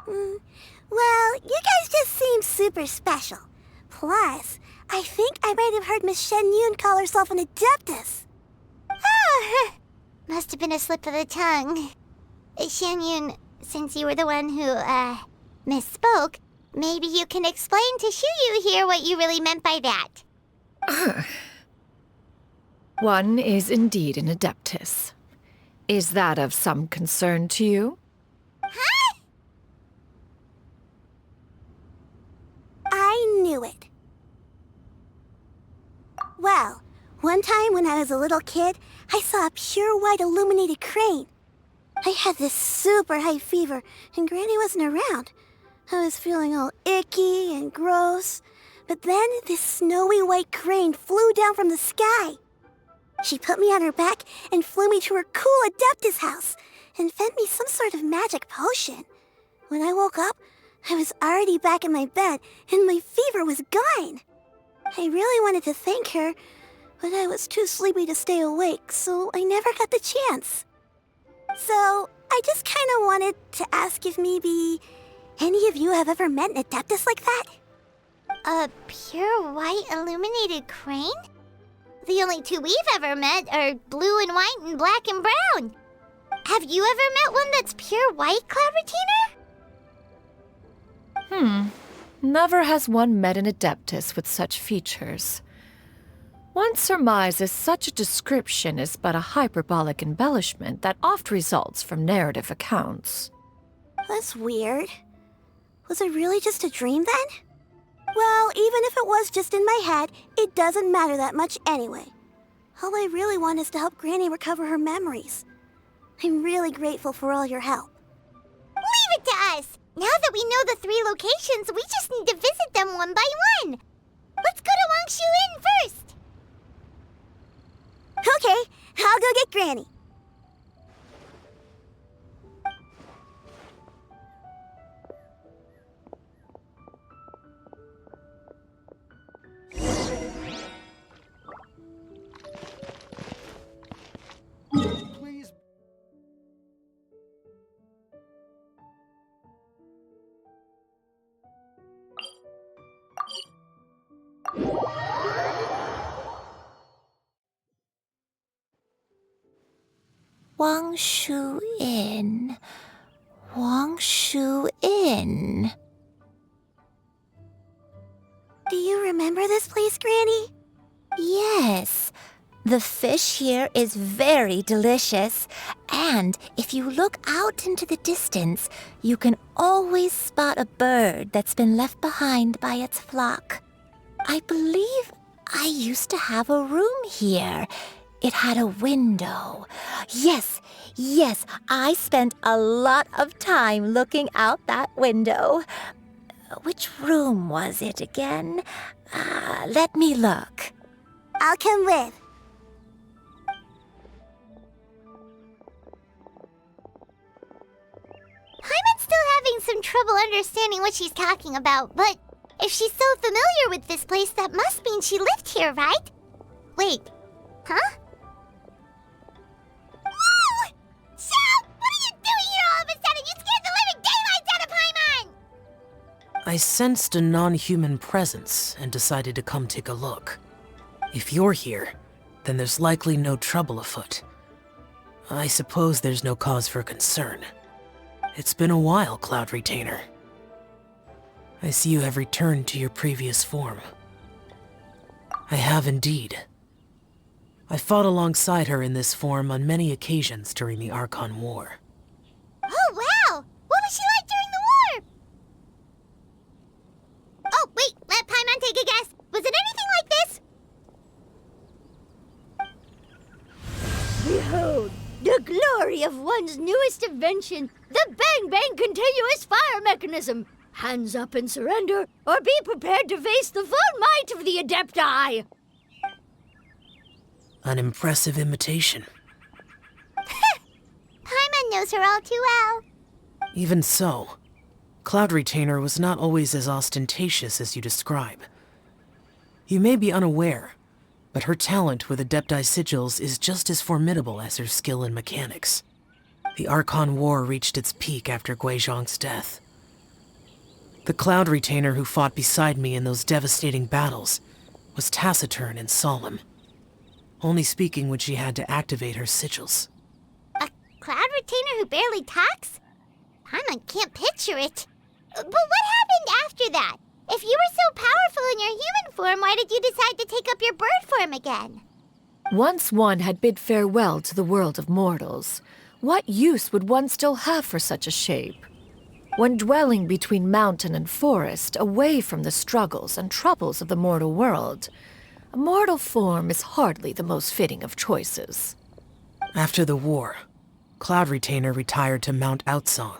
Well, you guys just seem super special. Plus, I think I might have heard Miss Xianyun call herself an adeptus. Oh, must have been a slip of the tongue. Xianyun, since you were the one who, misspoke, maybe you can explain to Shuyu here what you really meant by that. One is indeed an adeptus. Is that of some concern to you? Huh? I knew it. Well, one time when I was a little kid, I saw a pure white illuminated crane. I had this super high fever, and Granny wasn't around. I was feeling all icky and gross. But then this snowy white crane flew down from the sky. She put me on her back and flew me to her cool adeptus house and fed me some sort of magic potion. When I woke up, I was already back in my bed and my fever was gone. I really wanted to thank her, but I was too sleepy to stay awake, so I never got the chance. So, I just kind of wanted to ask if maybe any of you have ever met an adeptus like that? A pure white illuminated crane? The only two we've ever met are blue and white and black and brown. Have you ever met one that's pure white, Cloud Retainer? Never has one met an adeptus with such features. One surmises such a description is but a hyperbolic embellishment that oft results from narrative accounts. That's weird. Was it really just a dream then? Well, even if it was just in my head, it doesn't matter that much anyway. All I really want is to help Granny recover her memories. I'm really grateful for all your help. Leave it to us! Now that we know the 3 locations, we just need to visit them one by one. Let's go to Wangshu Inn first. Okay, I'll go get Granny. Please. Wangshu Inn. Wangshu Inn. Do you remember this place, Granny? Yes. The fish here is very delicious, and if you look out into the distance, you can always spot a bird that's been left behind by its flock. I believe I used to have a room here. It had a window. Yes, I spent a lot of time looking out that window. Which room was it again? Let me look. I'll come with. Paimon's still having some trouble understanding what she's talking about, but if she's so familiar with this place, that must mean she lived here, right? Wait, huh? Whoa! Shao! What are you doing here all of a sudden? You scared the living daylights out of Paimon! I sensed a non-human presence and decided to come take a look. If you're here, then there's likely no trouble afoot. I suppose there's no cause for concern. It's been a while, Cloud Retainer. I see you have returned to your previous form. I have indeed. I fought alongside her in this form on many occasions during the Archon War. Oh, wow! What was she like during the war? Oh, wait, let Paimon take a guess. Was it anything like this? Behold, the glory of one's newest invention, the Bang Bang Continuous Fire Mechanism. Hands up and surrender, or be prepared to face the full might of the Adepti. An impressive imitation. Paimon knows her all too well. Even so, Cloud Retainer was not always as ostentatious as you describe. You may be unaware, but her talent with Adepti sigils is just as formidable as her skill in mechanics. The Archon War reached its peak after Guizhong's death. The Cloud Retainer who fought beside me in those devastating battles was taciturn and solemn, only speaking when she had to activate her sigils. A Cloud Retainer who barely talks? Paimon can't picture it. But what happened after that? If you were so powerful in your human form, why did you decide to take up your bird form again? Once one had bid farewell to the world of mortals, what use would one still have for such a shape? When dwelling between mountain and forest, away from the struggles and troubles of the mortal world, a mortal form is hardly the most fitting of choices. After the war, Cloud Retainer retired to Mount Aozang,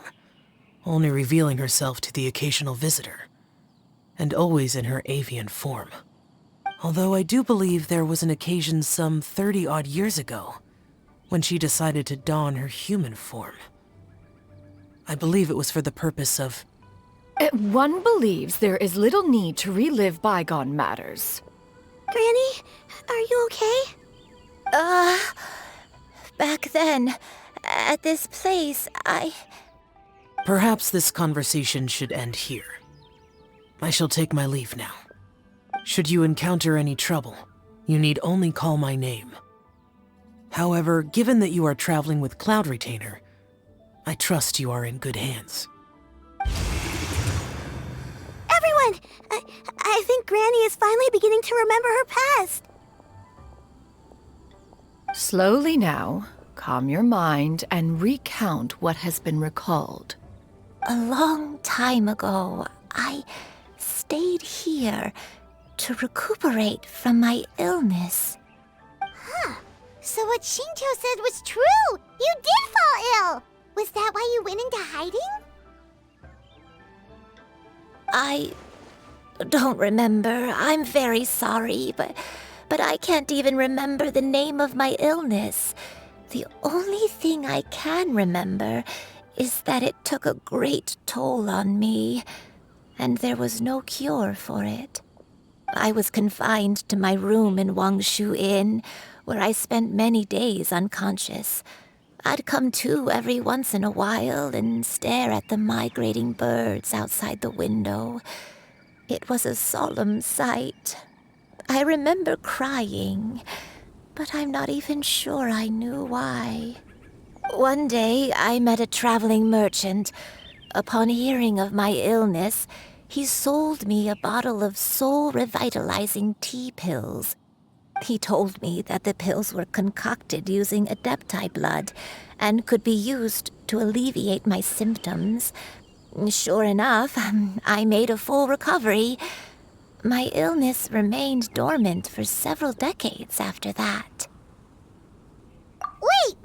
only revealing herself to the occasional visitor, and always in her avian form. Although I do believe there was an occasion some 30-odd years ago when she decided to don her human form. I believe it was for the purpose of... One believes there is little need to relive bygone matters. Granny, are you okay? Back then, at this place, Perhaps this conversation should end here. I shall take my leave now. Should you encounter any trouble, you need only call my name. However, given that you are traveling with Cloud Retainer, I trust you are in good hands. Everyone! I think Granny is finally beginning to remember her past. Slowly now, calm your mind and recount what has been recalled. A long time ago, I stayed here to recuperate from my illness. Huh. So what Xingchiu said was true! You did fall ill! Was that why you went into hiding? I don't remember. I'm very sorry, but I can't even remember the name of my illness. The only thing I can remember is that it took a great toll on me, and there was no cure for it. I was confined to my room in Wangshu Inn, where I spent many days unconscious. I'd come to every once in a while and stare at the migrating birds outside the window. It was a solemn sight. I remember crying, but I'm not even sure I knew why. One day, I met a traveling merchant. Upon hearing of my illness, he sold me a bottle of soul-revitalizing tea pills. He told me that the pills were concocted using Adepti blood and could be used to alleviate my symptoms. Sure enough, I made a full recovery. My illness remained dormant for several decades after that.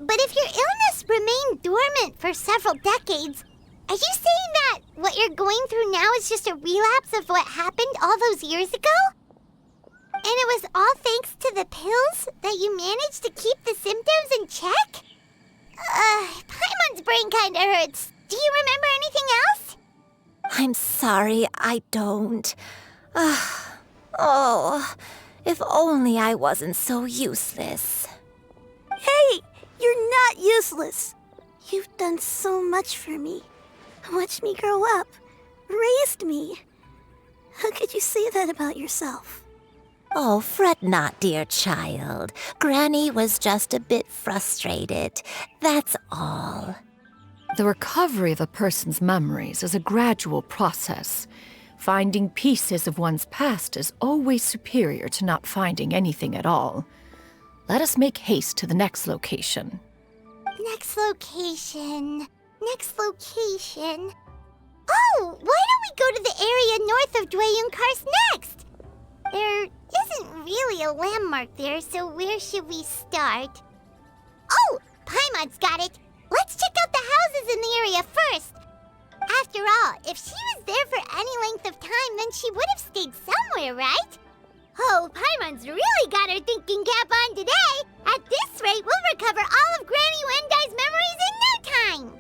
but if your illness remained dormant for several decades, are you saying that what you're going through now is just a relapse of what happened all those years ago? And it was all thanks to the pills that you managed to keep the symptoms in check? Paimon's brain kinda hurts. Do you remember anything else? I'm sorry, I don't. Oh, if only I wasn't so useless. Hey, you're not useless. You've done so much for me. Watched me grow up. Raised me. How could you say that about yourself? Oh, fret not, dear child. Granny was just a bit frustrated. That's all. The recovery of a person's memories is a gradual process. Finding pieces of one's past is always superior to not finding anything at all. Let us make haste to the next location. Next location. Oh, why don't we go to the area north of Jueyun Karst next? There isn't really a landmark there, so where should we start? Oh, Paimon's got it. Let's check out the houses in the area first. After all, if she was there for any length of time, then she would have stayed somewhere, right? Oh, Paimon's really got her thinking cap on today. At this rate, we'll recover all of Granny Yuandai's memories in no time.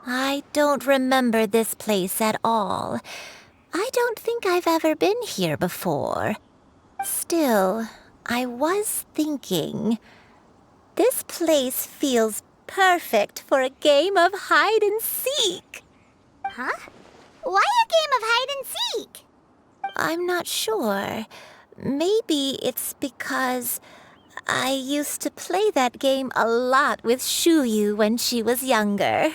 I don't remember this place at all. I don't think I've ever been here before. Still, I was thinking, this place feels perfect for a game of hide and seek. Huh? Why a game of hide and seek? I'm not sure. Maybe it's because I used to play that game a lot with Shuyu when she was younger.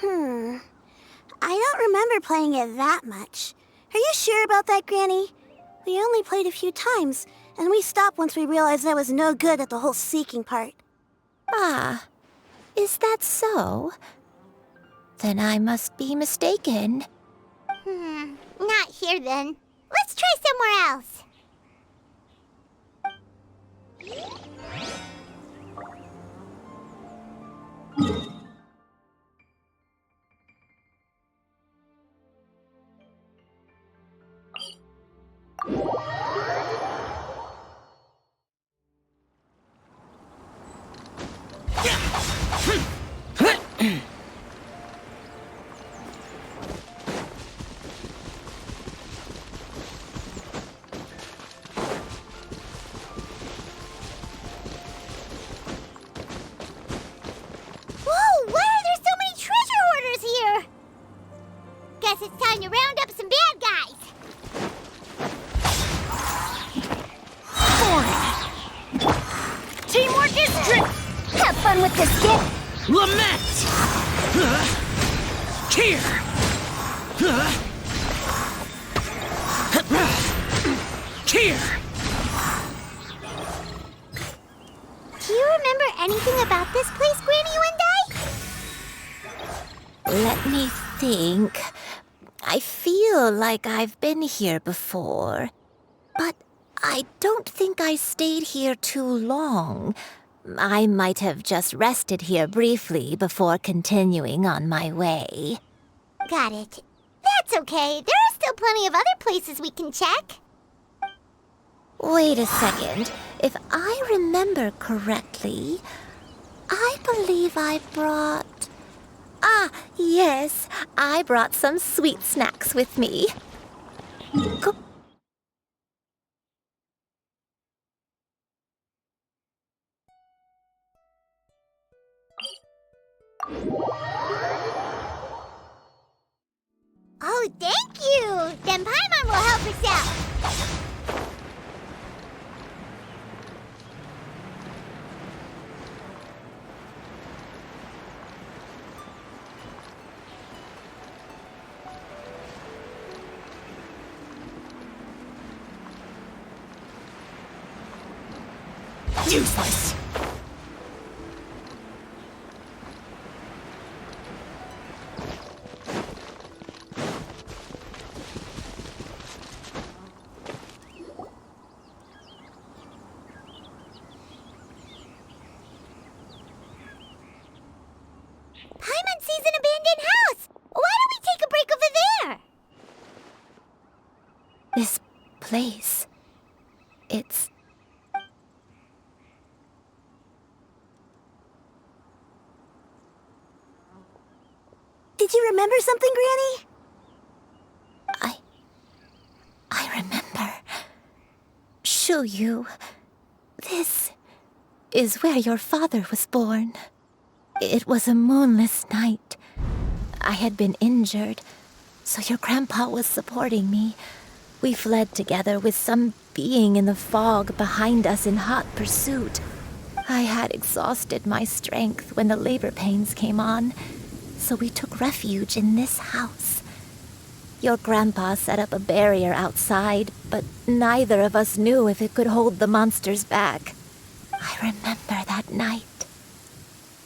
I don't remember playing it that much. Are you sure about that, Granny? We only played a few times, and we stopped once we realized I was no good at the whole seeking part. Ah, is that so? Then I must be mistaken. Not here then. Let's try somewhere else. It's time to round up some bad guys. Teamwork is have fun with this, kid. Lament! Here! Here! Do you remember anything about this place, Granny Yuandai? Let me think. I feel like I've been here before, but I don't think I stayed here too long. I might have just rested here briefly before continuing on my way. Got it. That's okay. There are still plenty of other places we can check. Wait a second. If I remember correctly, I believe I brought... Ah, yes. I brought some sweet snacks with me. Go... Oh, thank you! Then Paimon will help us out. Useless! Paimon sees an abandoned house! Why don't we take a break over there? This place... It's... Did you remember something, Granny? I remember. Shuyu. This is where your father was born. It was a moonless night. I had been injured, so your grandpa was supporting me. We fled together with some being in the fog behind us in hot pursuit. I had exhausted my strength when the labor pains came on, so we took refuge in this house. Your grandpa set up a barrier outside, but neither of us knew if it could hold the monsters back. I remember that night.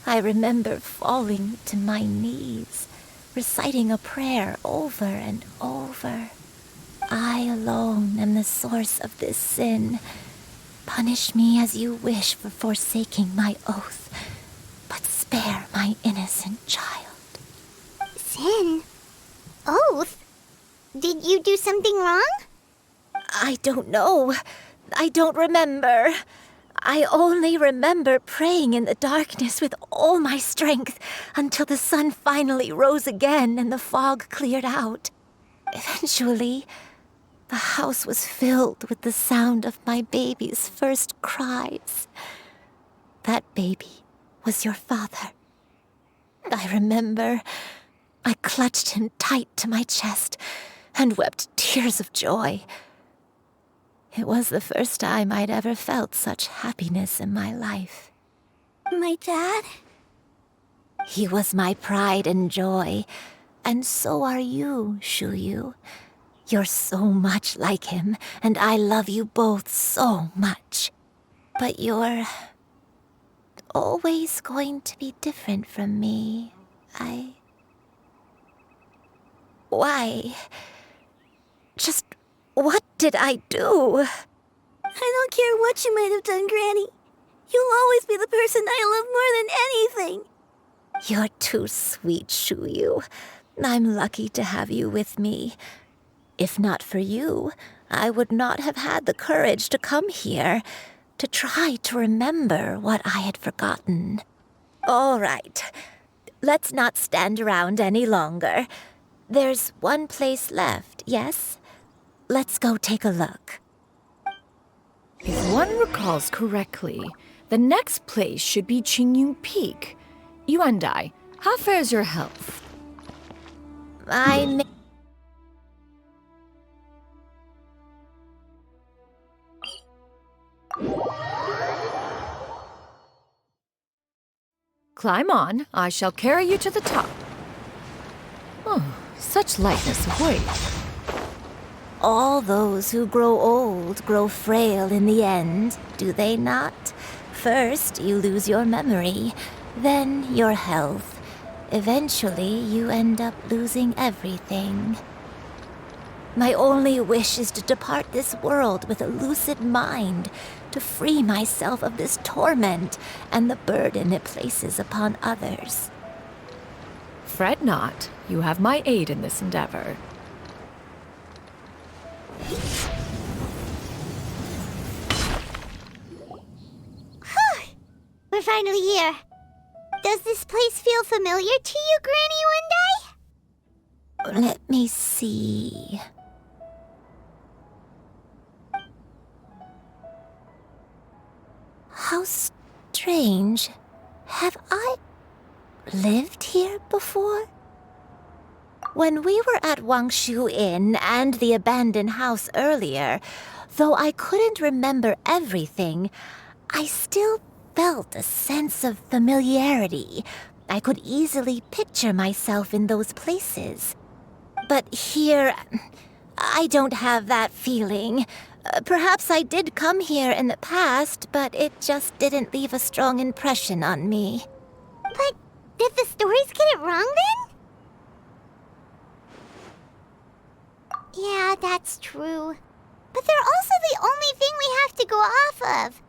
I remember falling to my knees, reciting a prayer over and over. I alone am the source of this sin. Punish me as you wish for forsaking my oath, but spare my innocent child. Sin? Oath? Did you do something wrong? I don't know. I don't remember. I only remember praying in the darkness with all my strength until the sun finally rose again and the fog cleared out. Eventually, the house was filled with the sound of my baby's first cries. That baby was your father. I remember I clutched him tight to my chest and wept tears of joy. It was the first time I'd ever felt such happiness in my life. My dad? He was my pride and joy, and so are you, Shuyu. You're so much like him, and I love you both so much. But you're always going to be different from me. Why? Just what did I do? I don't care what you might have done, Granny. You'll always be the person I love more than anything. You're too sweet, Shuyu. I'm lucky to have you with me. If not for you, I would not have had the courage to come here, to try to remember what I had forgotten. All right, let's not stand around any longer. There's one place left, yes? Let's go take a look. If one recalls correctly, the next place should be Xingchiu Peak. Yuandai, how fares your health? Climb on. I shall carry you to the top. Oh, such lightness of weight. All those who grow old grow frail in the end, do they not? First, you lose your memory, then your health. Eventually, you end up losing everything. My only wish is to depart this world with a lucid mind, to free myself of this torment and the burden it places upon others. Fret not. You have my aid in this endeavor. finally here. Does this place feel familiar to you, Granny Yuandai? Let me see. How strange. Have I lived here before? When we were at Wangshu Inn and the abandoned house earlier, though I couldn't remember everything, I still felt a sense of familiarity. I could easily picture myself in those places. But here, I don't have that feeling. Perhaps I did come here in the past, but it just didn't leave a strong impression on me. But did the stories get it wrong then? Yeah, that's true. But they're also the only thing we have to go off of.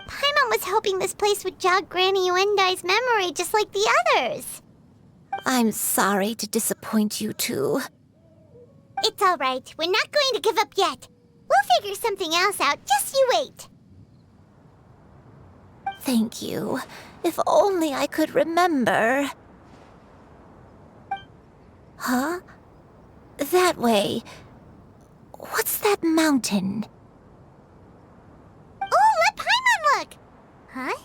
Paimon was hoping this place would jog Granny Yuandai's memory just like the others. I'm sorry to disappoint you two. It's all right. We're not going to give up yet. We'll figure something else out. Just you wait. Thank you. If only I could remember. Huh? That way. What's that mountain? Oh, let Paimon look! Huh?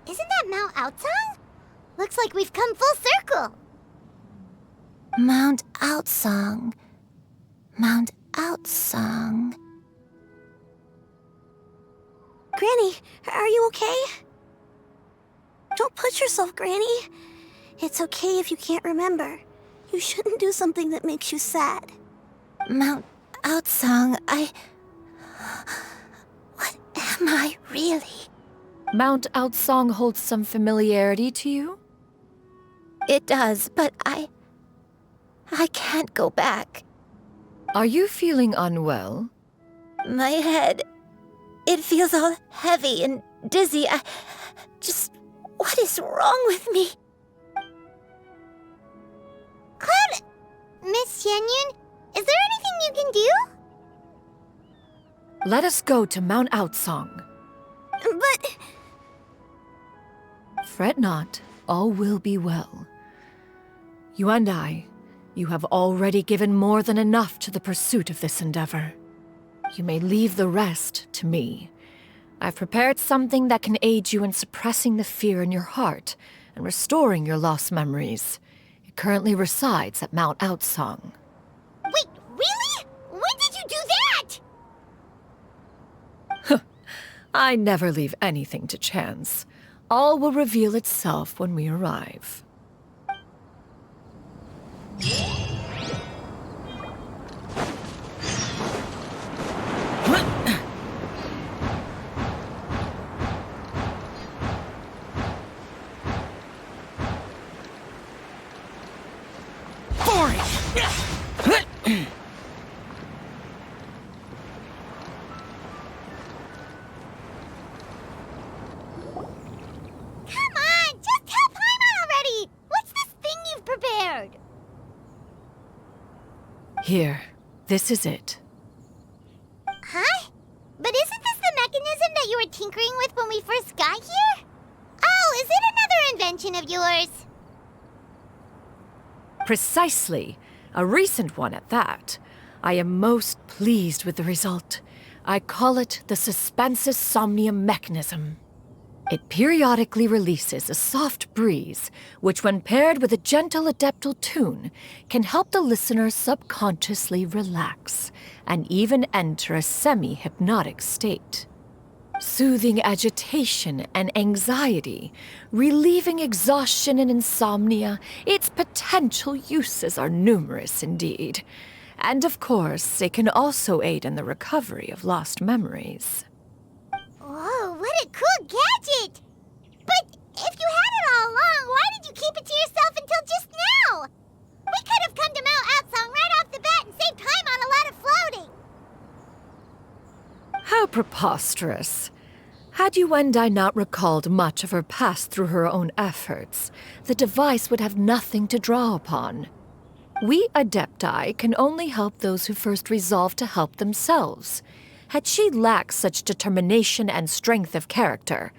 Isn't that Mount Aozang? Looks like we've come full circle. Mount Aozang. Mount Aozang. Granny, are you okay? Don't push yourself, Granny. It's okay if you can't remember. You shouldn't do something that makes you sad. Mount Aozang, What am I really? Mount Aozang holds some familiarity to you? It does, but I can't go back. Are you feeling unwell? My head, it feels all heavy and dizzy. What is wrong with me? Cloud, Miss Xianyun, is there anything you can do? Let us go to Mount Aozang. But... Fret not, all will be well. Yuandai, you have already given more than enough to the pursuit of this endeavor. You may leave the rest to me. I've prepared something that can aid you in suppressing the fear in your heart and restoring your lost memories. It currently resides at Mount Aozang. Wait, really? When did you do that? I never leave anything to chance. All will reveal itself when we arrive. Here, this is it. Huh? But isn't this the mechanism that you were tinkering with when we first got here? Oh, is it another invention of yours? Precisely. A recent one at that. I am most pleased with the result. I call it the Suspensus Somnium mechanism. It periodically releases a soft breeze, which when paired with a gentle adeptal tune, can help the listener subconsciously relax and even enter a semi-hypnotic state. Soothing agitation and anxiety, relieving exhaustion and insomnia, its potential uses are numerous indeed. And of course, it can also aid in the recovery of lost memories. Whoa, what a cool gadget! But if you had it all along, why did you keep it to yourself until just now? We could have come to Mount Aozang right off the bat and saved time on a lot of floating. How preposterous. Had Yuandai not recalled much of her past through her own efforts, the device would have nothing to draw upon. We Adepti can only help those who first resolve to help themselves. Had she lacked such determination and strength of character,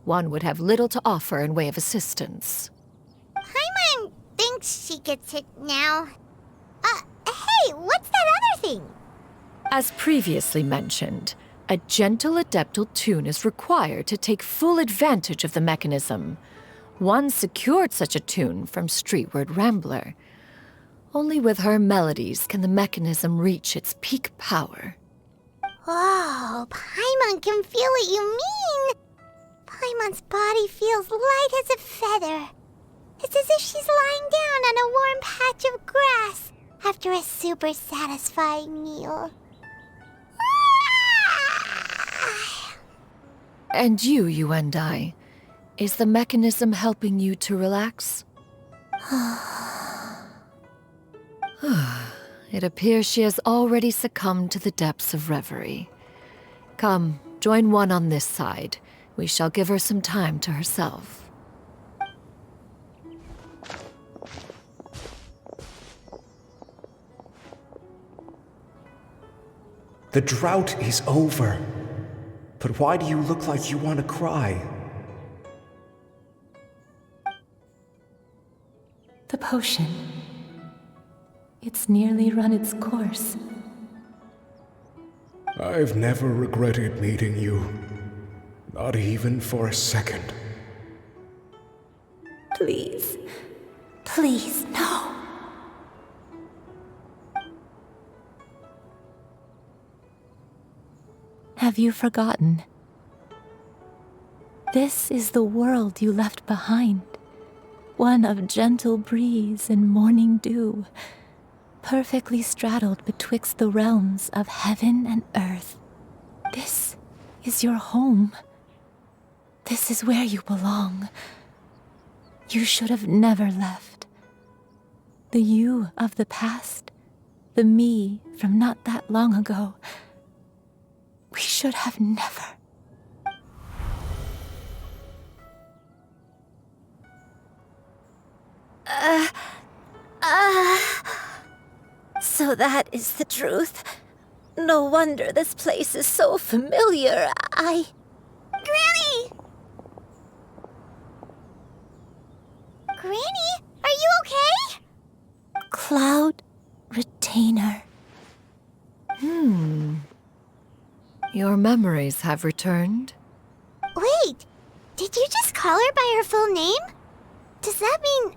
one would have little to offer in way of assistance. Paimon thinks she gets it now. Hey, what's that other thing? As previously mentioned, a gentle adeptal tune is required to take full advantage of the mechanism. One secured such a tune from Streetward Rambler. Only with her melodies can the mechanism reach its peak power. Oh, Paimon can feel what you mean. Paimon's body feels light as a feather. It's as if she's lying down on a warm patch of grass after a super satisfying meal. And you, Yuandai, is the mechanism helping you to relax? It appears she has already succumbed to the depths of reverie. Come, join one on this side. We shall give her some time to herself. The drought is over. But why do you look like you want to cry? The potion. It's nearly run its course. I've never regretted meeting you. Not even for a second. Please. Please, no. Have you forgotten? This is the world you left behind. One of gentle breeze and morning dew, perfectly straddled betwixt the realms of heaven and earth. This is your home. This is where you belong. You should have never left. The you of the past, the me from not that long ago, we should have never. So that is the truth. No wonder this place is so familiar. Granny! Granny, are you okay? Cloud Retainer. Your memories have returned? Wait, did you just call her by her full name? Does that mean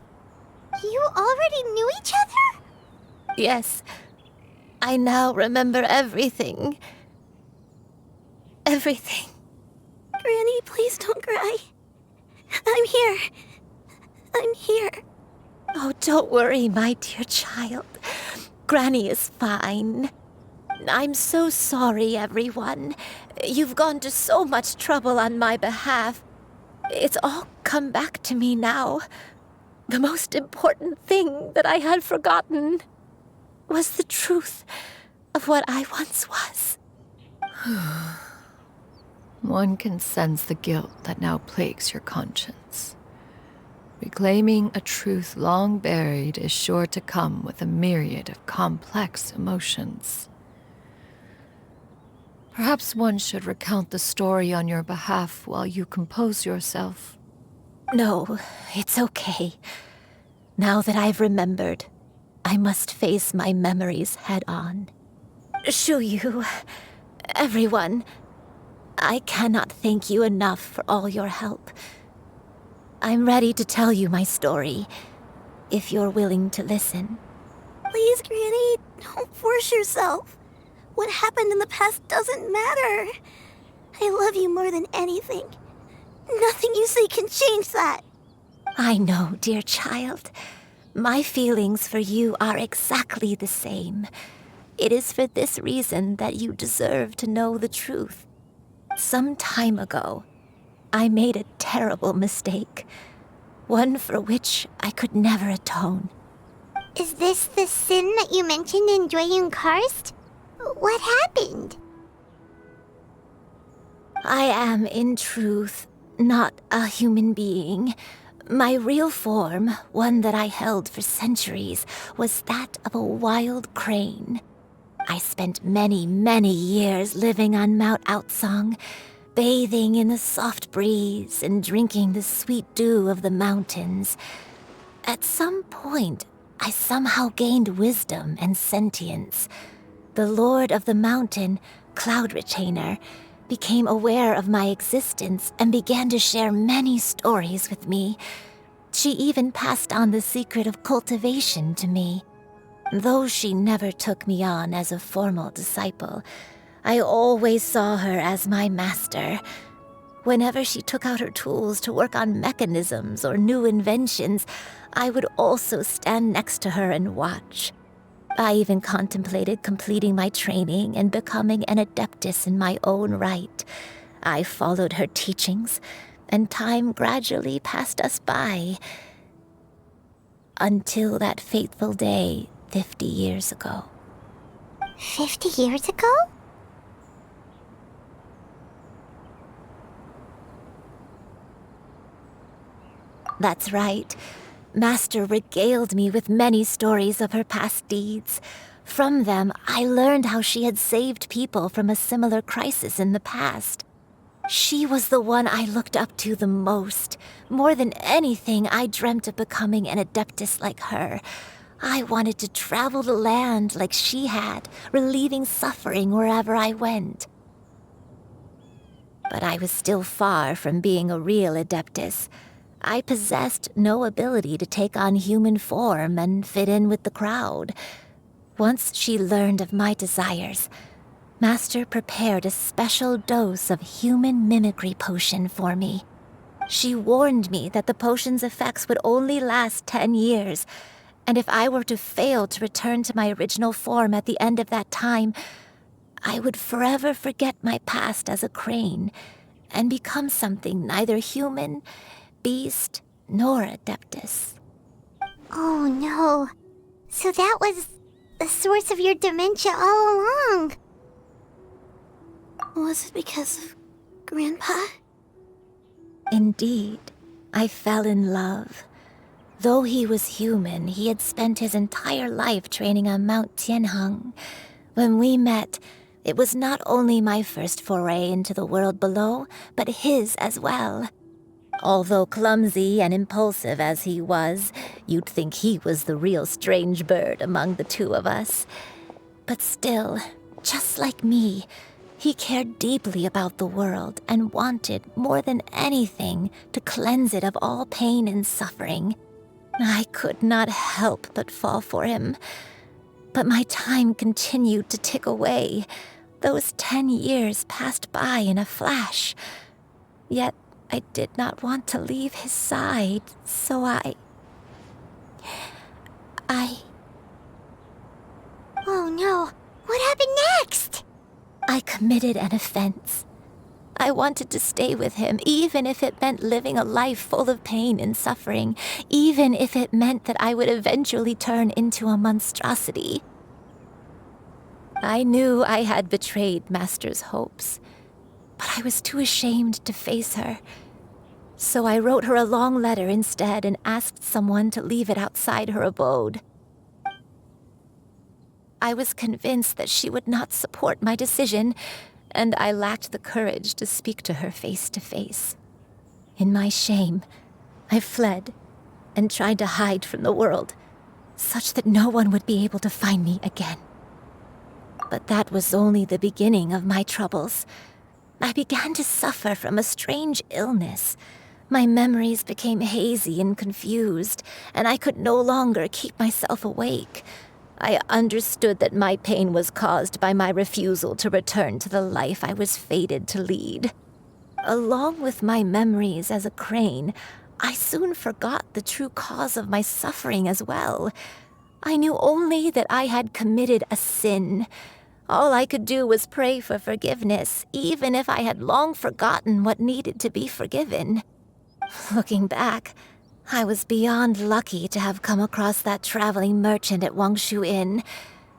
you already knew each other? Yes. I now remember everything. Everything. Granny, please don't cry. I'm here. I'm here. Oh, don't worry, my dear child. Granny is fine. I'm so sorry, everyone. You've gone to so much trouble on my behalf. It's all come back to me now. The most important thing that I had forgotten was the truth of what I once was. One can sense the guilt that now plagues your conscience. Reclaiming a truth long buried is sure to come with a myriad of complex emotions. Perhaps one should recount the story on your behalf while you compose yourself. No, it's okay. Now that I've remembered, I must face my memories head on. Shuyu, everyone, I cannot thank you enough for all your help. I'm ready to tell you my story, if you're willing to listen. Please, Granny, don't force yourself. What happened in the past doesn't matter. I love you more than anything. Nothing you say can change that. I know, dear child. My feelings for you are exactly the same. It is for this reason that you deserve to know the truth. Some time ago, I made a terrible mistake. One for which I could never atone. Is this the sin that you mentioned in Jueyun Karst? What happened? I am, in truth, not a human being. My real form, one that I held for centuries, was that of a wild crane. I spent many, many years living on Mount Aozang, bathing in the soft breeze and drinking the sweet dew of the mountains. At some point, I somehow gained wisdom and sentience. The Lord of the Mountain, Cloud Retainer, became aware of my existence and began to share many stories with me. She even passed on the secret of cultivation to me. Though she never took me on as a formal disciple, I always saw her as my master. Whenever she took out her tools to work on mechanisms or new inventions, I would also stand next to her and watch. I even contemplated completing my training and becoming an adeptus in my own right. I followed her teachings, and time gradually passed us by. Until that fateful day 50 years ago. 50 years ago? That's right. Master regaled me with many stories of her past deeds. From them, I learned how she had saved people from a similar crisis in the past. She was the one I looked up to the most. More than anything, I dreamt of becoming an adeptus like her. I wanted to travel the land like she had, relieving suffering wherever I went. But I was still far from being a real adeptus. I possessed no ability to take on human form and fit in with the crowd. Once she learned of my desires, Master prepared a special dose of human mimicry potion for me. She warned me that the potion's effects would only last 10 years, and if I were to fail to return to my original form at the end of that time, I would forever forget my past as a crane and become something neither human, beast, nor adeptus. Oh no. So that was the source of your dementia all along. Was it because of Grandpa? Indeed, I fell in love. Though he was human, he had spent his entire life training on Mount Tianheng. When we met, it was not only my first foray into the world below, but his as well. Although clumsy and impulsive as he was, you'd think he was the real strange bird among the two of us. But still, just like me, he cared deeply about the world and wanted, more than anything, to cleanse it of all pain and suffering. I could not help but fall for him. But my time continued to tick away. Those 10 years passed by in a flash. Yet I did not want to leave his side, so I... Oh no, what happened next? I committed an offense. I wanted to stay with him, even if it meant living a life full of pain and suffering, even if it meant that I would eventually turn into a monstrosity. I knew I had betrayed Master's hopes, but I was too ashamed to face her. So I wrote her a long letter instead and asked someone to leave it outside her abode. I was convinced that she would not support my decision, and I lacked the courage to speak to her face to face. In my shame, I fled and tried to hide from the world, such that no one would be able to find me again. But that was only the beginning of my troubles. I began to suffer from a strange illness. My memories became hazy and confused, and I could no longer keep myself awake. I understood that my pain was caused by my refusal to return to the life I was fated to lead. Along with my memories as a crane, I soon forgot the true cause of my suffering as well. I knew only that I had committed a sin. All I could do was pray for forgiveness, even if I had long forgotten what needed to be forgiven. Looking back, I was beyond lucky to have come across that traveling merchant at Wangshu Inn.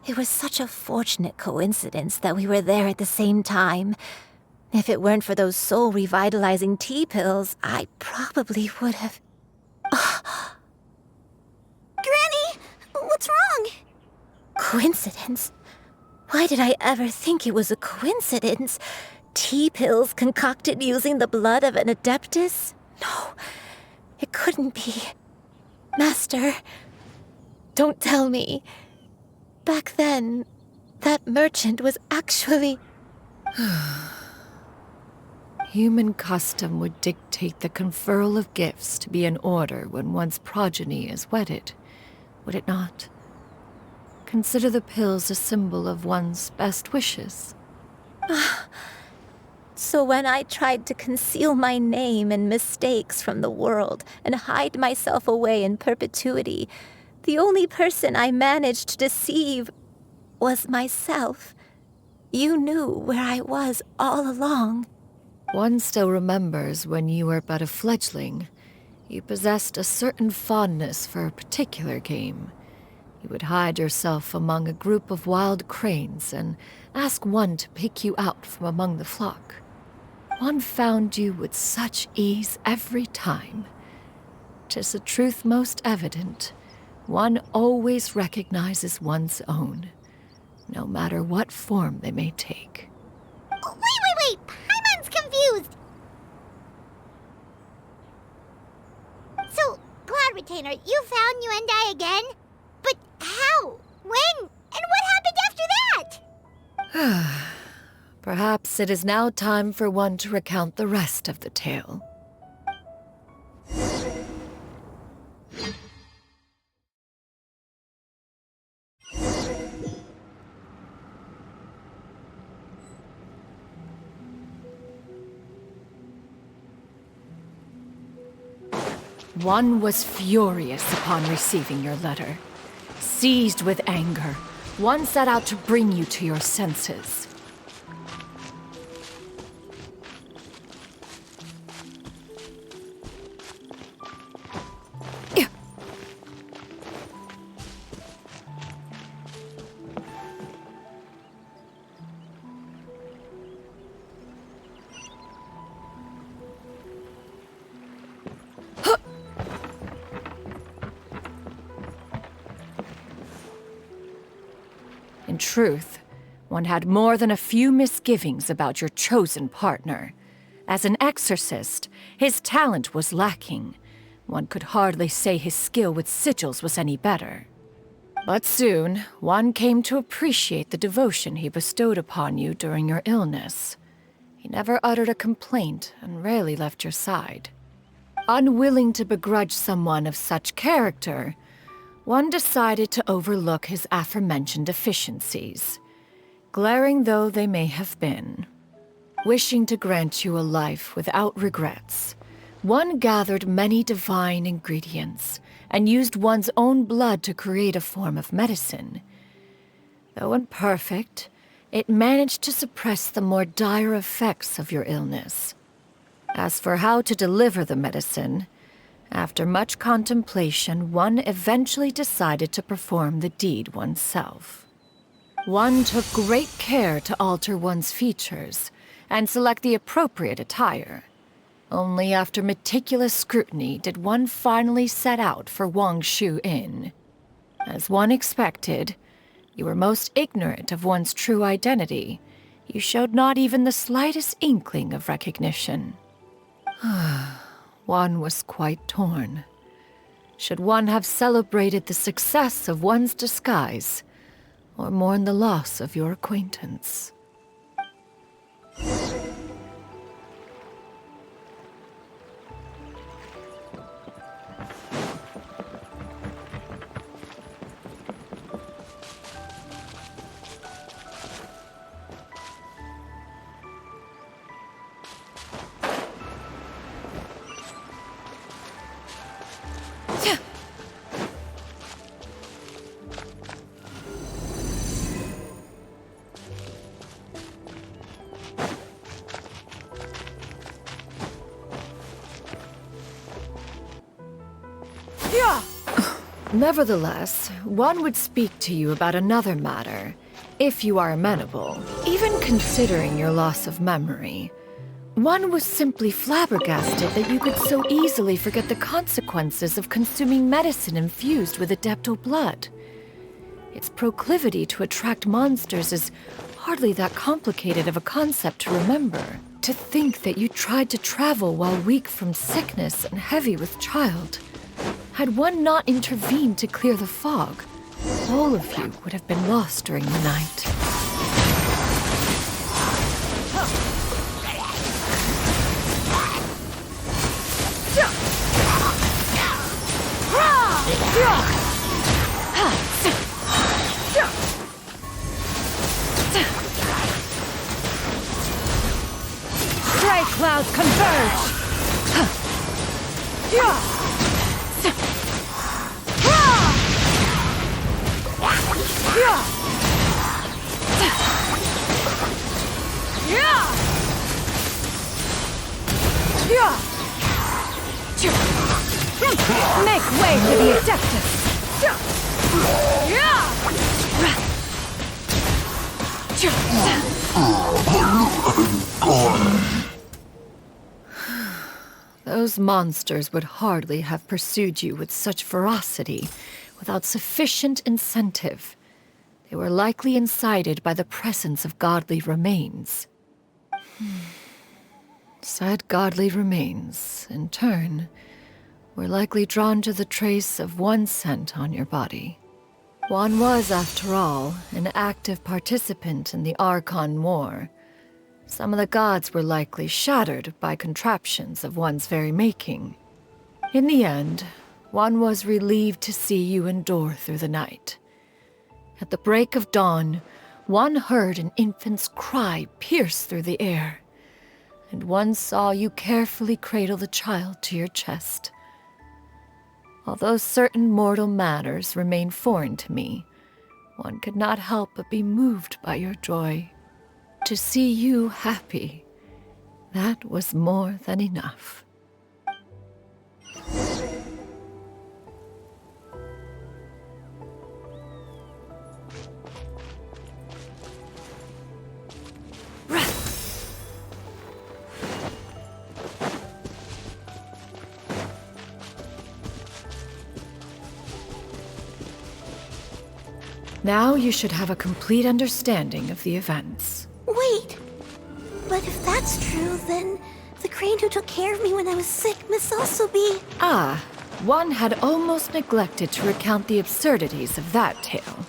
It was such a fortunate coincidence that we were there at the same time. If it weren't for those soul-revitalizing tea pills, I probably would have... Granny! What's wrong? Coincidence? Why did I ever think it was a coincidence? tea pills concocted using the blood of an adeptus? No, it couldn't be. Master, don't tell me. Back then, that merchant was actually... Human custom would dictate the conferral of gifts to be in order when one's progeny is wedded, would it not? Consider the pills a symbol of one's best wishes. So when I tried to conceal my name and mistakes from the world and hide myself away in perpetuity, the only person I managed to deceive was myself. You knew where I was all along. One still remembers when you were but a fledgling. You possessed a certain fondness for a particular game. You would hide yourself among a group of wild cranes and ask one to pick you out from among the flock. One found you with such ease every time. 'Tis a truth most evident. One always recognizes one's own, no matter what form they may take. Wait! Paimon's confused! So, Cloud Retainer, you found Yuandai again? But how? When? And what happened after that? Perhaps it is now time for one to recount the rest of the tale. One was furious upon receiving your letter. Seized with anger, one set out to bring you to your senses. In truth, one had more than a few misgivings about your chosen partner. As an exorcist, his talent was lacking. One could hardly say his skill with sigils was any better. But soon, one came to appreciate the devotion he bestowed upon you during your illness. He never uttered a complaint and rarely left your side. Unwilling to begrudge someone of such character, one decided to overlook his aforementioned deficiencies, glaring though they may have been. Wishing to grant you a life without regrets, one gathered many divine ingredients and used one's own blood to create a form of medicine. Though imperfect, it managed to suppress the more dire effects of your illness. As for how to deliver the medicine, after much contemplation, one eventually decided to perform the deed oneself. One took great care to alter one's features and select the appropriate attire. Only after meticulous scrutiny did one finally set out for Wangshu Inn. As one expected, you were most ignorant of one's true identity. You showed not even the slightest inkling of recognition. One was quite torn. Should one have celebrated the success of one's disguise, or mourn the loss of your acquaintance? Nevertheless, one would speak to you about another matter, if you are amenable. Even considering your loss of memory, one was simply flabbergasted that you could so easily forget the consequences of consuming medicine infused with adeptal blood. Its proclivity to attract monsters is hardly that complicated of a concept to remember. To think that you tried to travel while weak from sickness and heavy with child. Had one not intervened to clear the fog, all of you would have been lost during the night. Gray clouds converge! Make way for the Adeptus! Those monsters would hardly have pursued you with such ferocity without sufficient incentive. They were likely incited by the presence of godly remains. Said godly remains, in turn, were likely drawn to the trace of one scent on your body. One was, after all, an active participant in the Archon War. Some of the gods were likely shattered by contraptions of one's very making. In the end, one was relieved to see you endure through the night. At the break of dawn, one heard an infant's cry pierce through the air, and one saw you carefully cradle the child to your chest. Although certain mortal matters remain foreign to me, one could not help but be moved by your joy. To see you happy, that was more than enough. Now you should have a complete understanding of the events. Wait! But if that's true, then the crane who took care of me when I was sick must also be... Ah, one had almost neglected to recount the absurdities of that tale.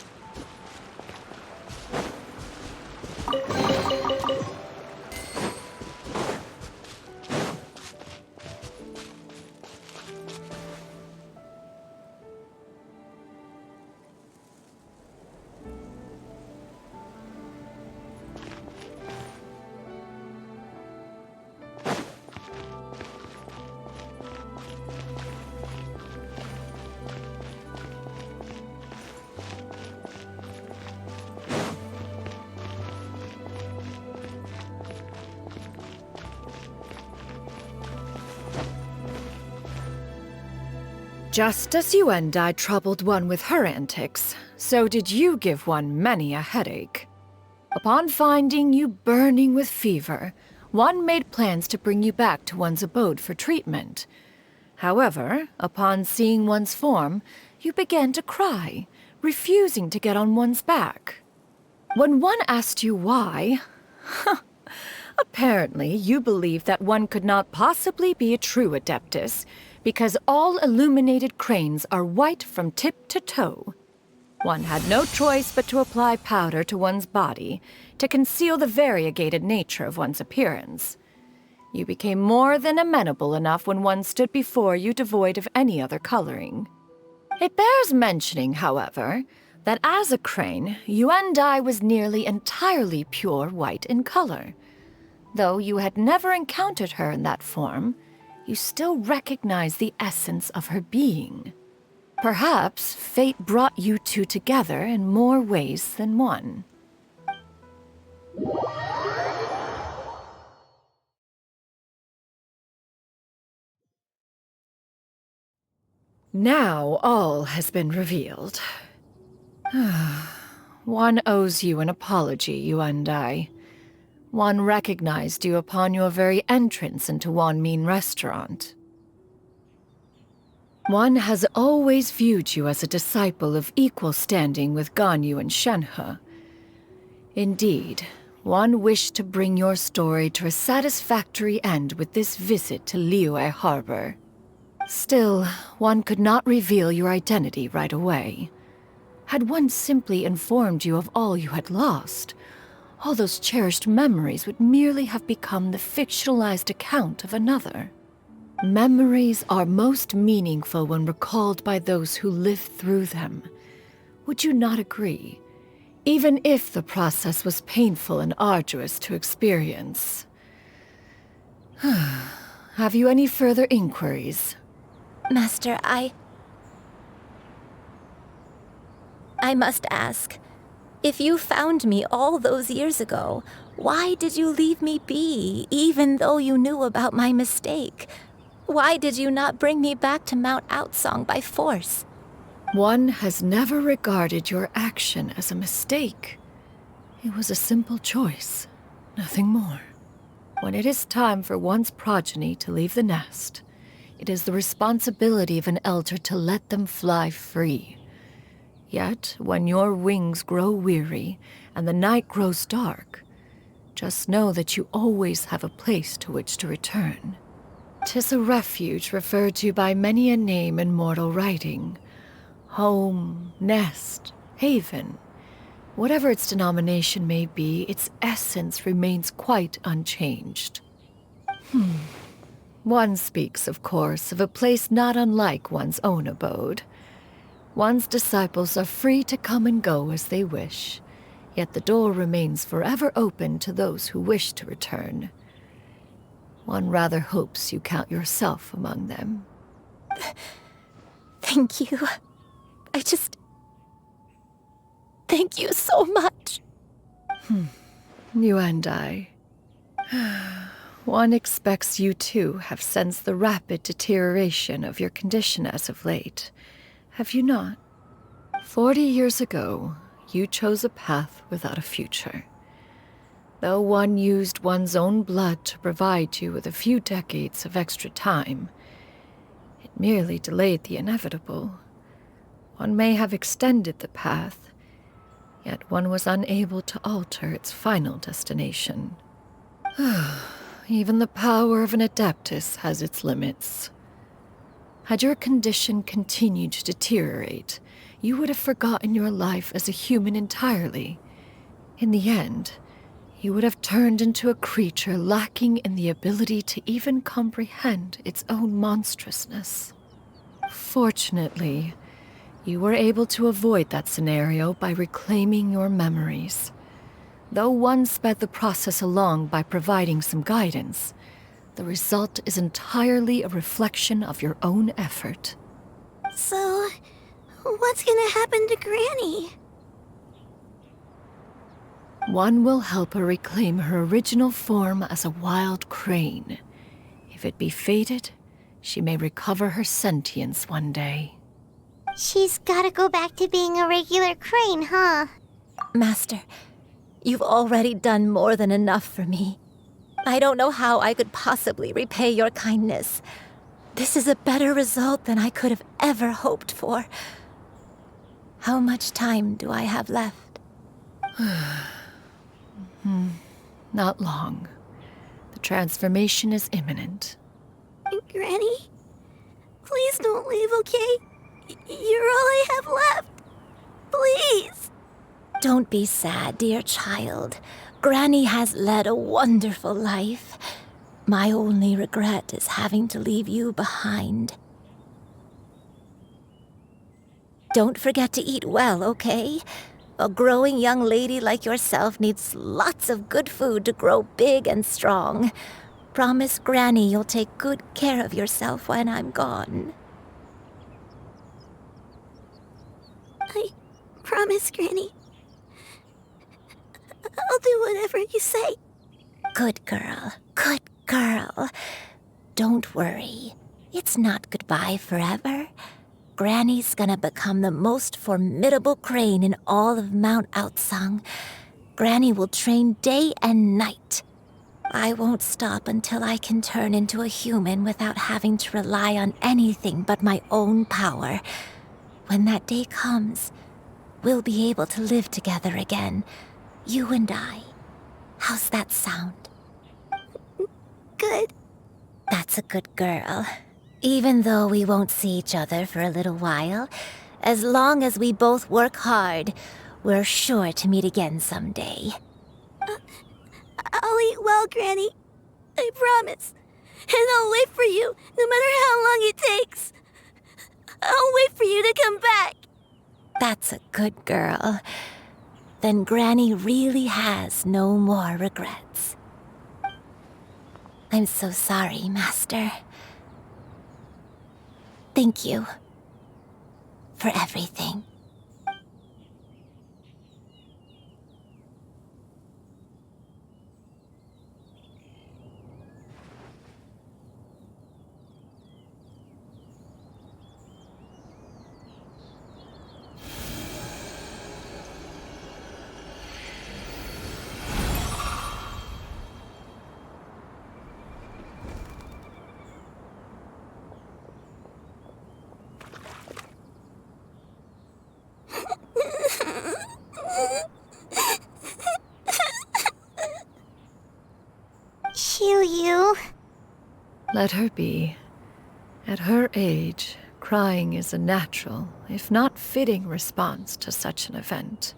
Just as Yuandai troubled one with her antics, so did you give one many a headache. Upon finding you burning with fever, one made plans to bring you back to one's abode for treatment. However, upon seeing one's form, you began to cry, refusing to get on one's back. When one asked you why, apparently you believed that one could not possibly be a true Adeptus, because all illuminated cranes are white from tip to toe. One had no choice but to apply powder to one's body to conceal the variegated nature of one's appearance. You became more than amenable enough when one stood before you devoid of any other coloring. It bears mentioning, however, that as a crane, Yuandai was nearly entirely pure white in color. Though you had never encountered her in that form, you still recognize the essence of her being. Perhaps fate brought you two together in more ways than one. Now all has been revealed. One owes you an apology, Yuandai. One recognized you upon your very entrance into Wanmin restaurant. One has always viewed you as a disciple of equal standing with Ganyu and Shenhe. Indeed, one wished to bring your story to a satisfactory end with this visit to Liyue Harbor. Still, one could not reveal your identity right away. Had one simply informed you of all you had lost, all those cherished memories would merely have become the fictionalized account of another. Memories are most meaningful when recalled by those who lived through them. Would you not agree? Even if the process was painful and arduous to experience. Have you any further inquiries? Master, I must ask. If you found me all those years ago, why did you leave me be, even though you knew about my mistake? Why did you not bring me back to Mount Aozang by force? One has never regarded your action as a mistake. It was a simple choice, nothing more. When it is time for one's progeny to leave the nest, it is the responsibility of an elder to let them fly free. Yet, when your wings grow weary and the night grows dark, just know that you always have a place to which to return. 'Tis a refuge referred to by many a name in mortal writing. Home, nest, haven. Whatever its denomination may be, its essence remains quite unchanged. One speaks, of course, of a place not unlike one's own abode. One's disciples are free to come and go as they wish, yet the door remains forever open to those who wish to return. One rather hopes you count yourself among them. Thank you. Thank you so much. Yuandai. One expects you too have sensed the rapid deterioration of your condition as of late. Have you not? 40 years ago, you chose a path without a future. Though one used one's own blood to provide you with a few decades of extra time, it merely delayed the inevitable. One may have extended the path, yet one was unable to alter its final destination. Even the power of an adeptus has its limits. Had your condition continued to deteriorate, you would have forgotten your life as a human entirely. In the end, you would have turned into a creature lacking in the ability to even comprehend its own monstrousness. Fortunately, you were able to avoid that scenario by reclaiming your memories. Though one sped the process along by providing some guidance, the result is entirely a reflection of your own effort. So, what's gonna happen to Granny? One will help her reclaim her original form as a wild crane. If it be fated, she may recover her sentience one day. She's gotta go back to being a regular crane, huh? Master, you've already done more than enough for me. I don't know how I could possibly repay your kindness. This is a better result than I could have ever hoped for. How much time do I have left? Not long. The transformation is imminent. Granny? Please don't leave, okay? You're all I have left. Please. Don't be sad, dear child. Granny has led a wonderful life. My only regret is having to leave you behind. Don't forget to eat well, okay? A growing young lady like yourself needs lots of good food to grow big and strong. Promise Granny you'll take good care of yourself when I'm gone. I promise, Granny. I'll do whatever you say. Good girl, good girl. Don't worry. It's not goodbye forever. Granny's gonna become the most formidable crane in all of Mount Aozang. Granny will train day and night. I won't stop until I can turn into a human without having to rely on anything but my own power. When that day comes, we'll be able to live together again. You and I. How's that sound? Good. That's a good girl. Even though we won't see each other for a little while, as long as we both work hard, we're sure to meet again someday. I'll eat well, Granny. I promise. And I'll wait for you, no matter how long it takes. I'll wait for you to come back. That's a good girl. Then Granny really has no more regrets. I'm so sorry, Master. Thank you for everything. Shuyu. Let her be. At her age, crying is a natural, if not fitting, response to such an event.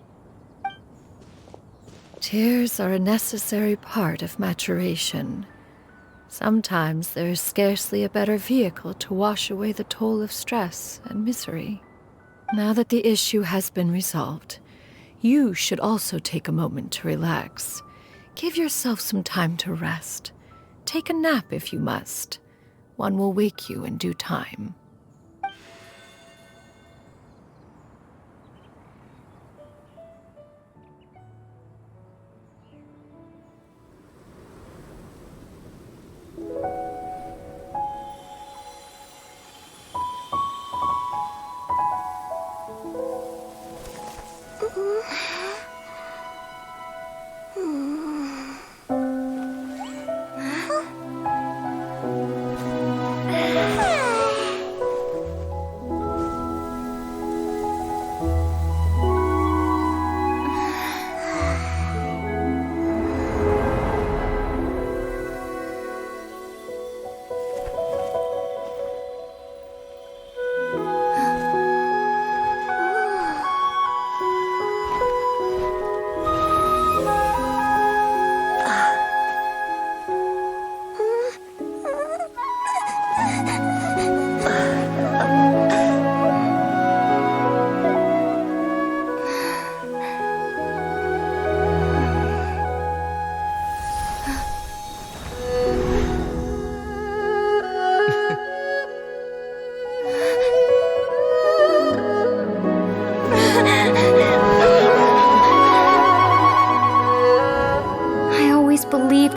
Tears are a necessary part of maturation. Sometimes there is scarcely a better vehicle to wash away the toll of stress and misery. Now that the issue has been resolved, you should also take a moment to relax. Give yourself some time to rest. Take a nap if you must. One will wake you in due time.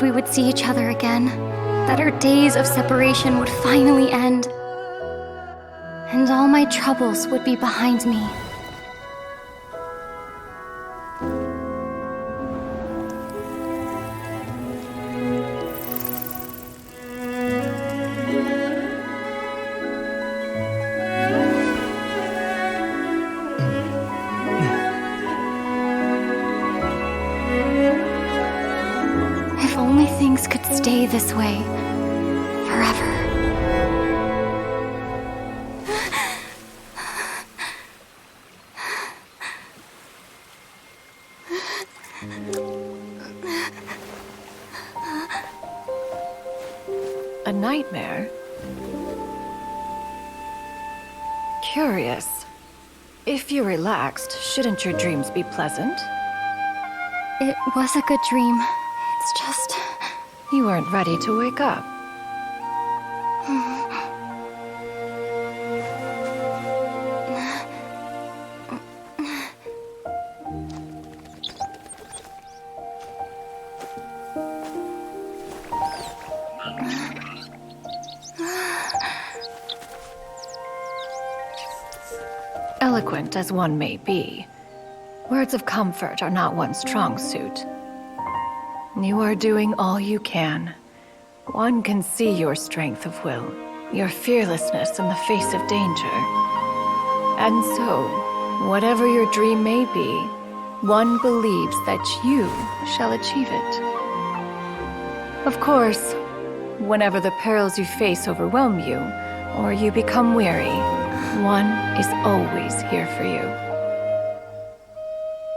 We would see each other again, that our days of separation would finally end, and all my troubles would be behind me. Stay this way forever. A nightmare? Curious. If you're relaxed, shouldn't your dreams be pleasant? It was a good dream. It's just... You weren't ready to wake up. Eloquent as one may be, words of comfort are not one's strong suit. You are doing all you can. One can see your strength of will, your fearlessness in the face of danger. And so, whatever your dream may be, one believes that you shall achieve it. Of course, whenever the perils you face overwhelm you, or you become weary, one is always here for you.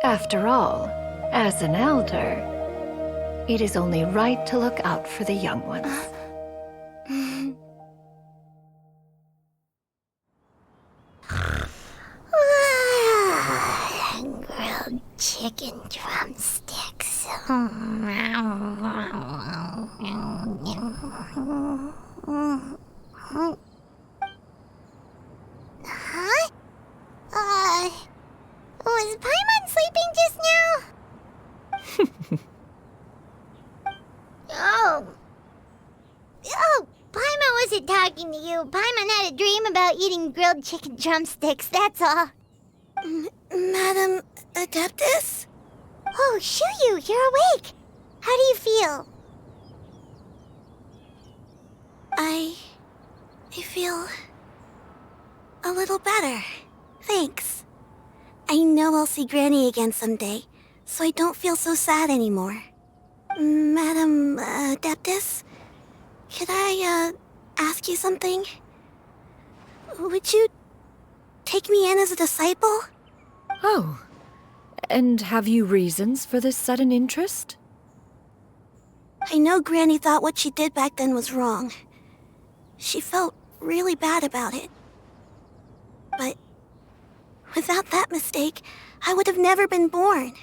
After all, as an elder, it is only right to look out for the young ones. Grilled chicken drumsticks. Huh? Was Paimon sleeping just now? Oh, Paimon wasn't talking to you. Paimon had a dream about eating grilled chicken drumsticks, that's all. Madam Adeptus? Oh, Shuyu, you're awake. How do you feel? I feel a little better. Thanks. I know I'll see Granny again someday, so I don't feel so sad anymore. Madam Adeptus, could I, ask you something? Would you take me in as a disciple? Oh, and have you reasons for this sudden interest? I know Granny thought what she did back then was wrong. She felt really bad about it. But without that mistake, I would have never been born.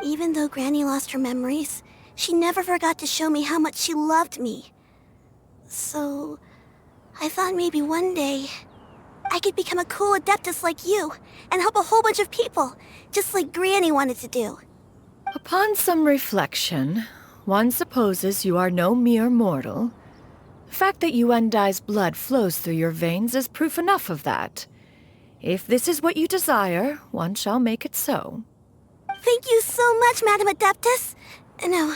Even though Granny lost her memories, she never forgot to show me how much she loved me. So, I thought maybe one day I could become a cool Adeptus like you and help a whole bunch of people, just like Granny wanted to do. Upon some reflection, one supposes you are no mere mortal. The fact that Yuandai's blood flows through your veins is proof enough of that. If this is what you desire, one shall make it so. Thank you so much, Madam Adeptus. No,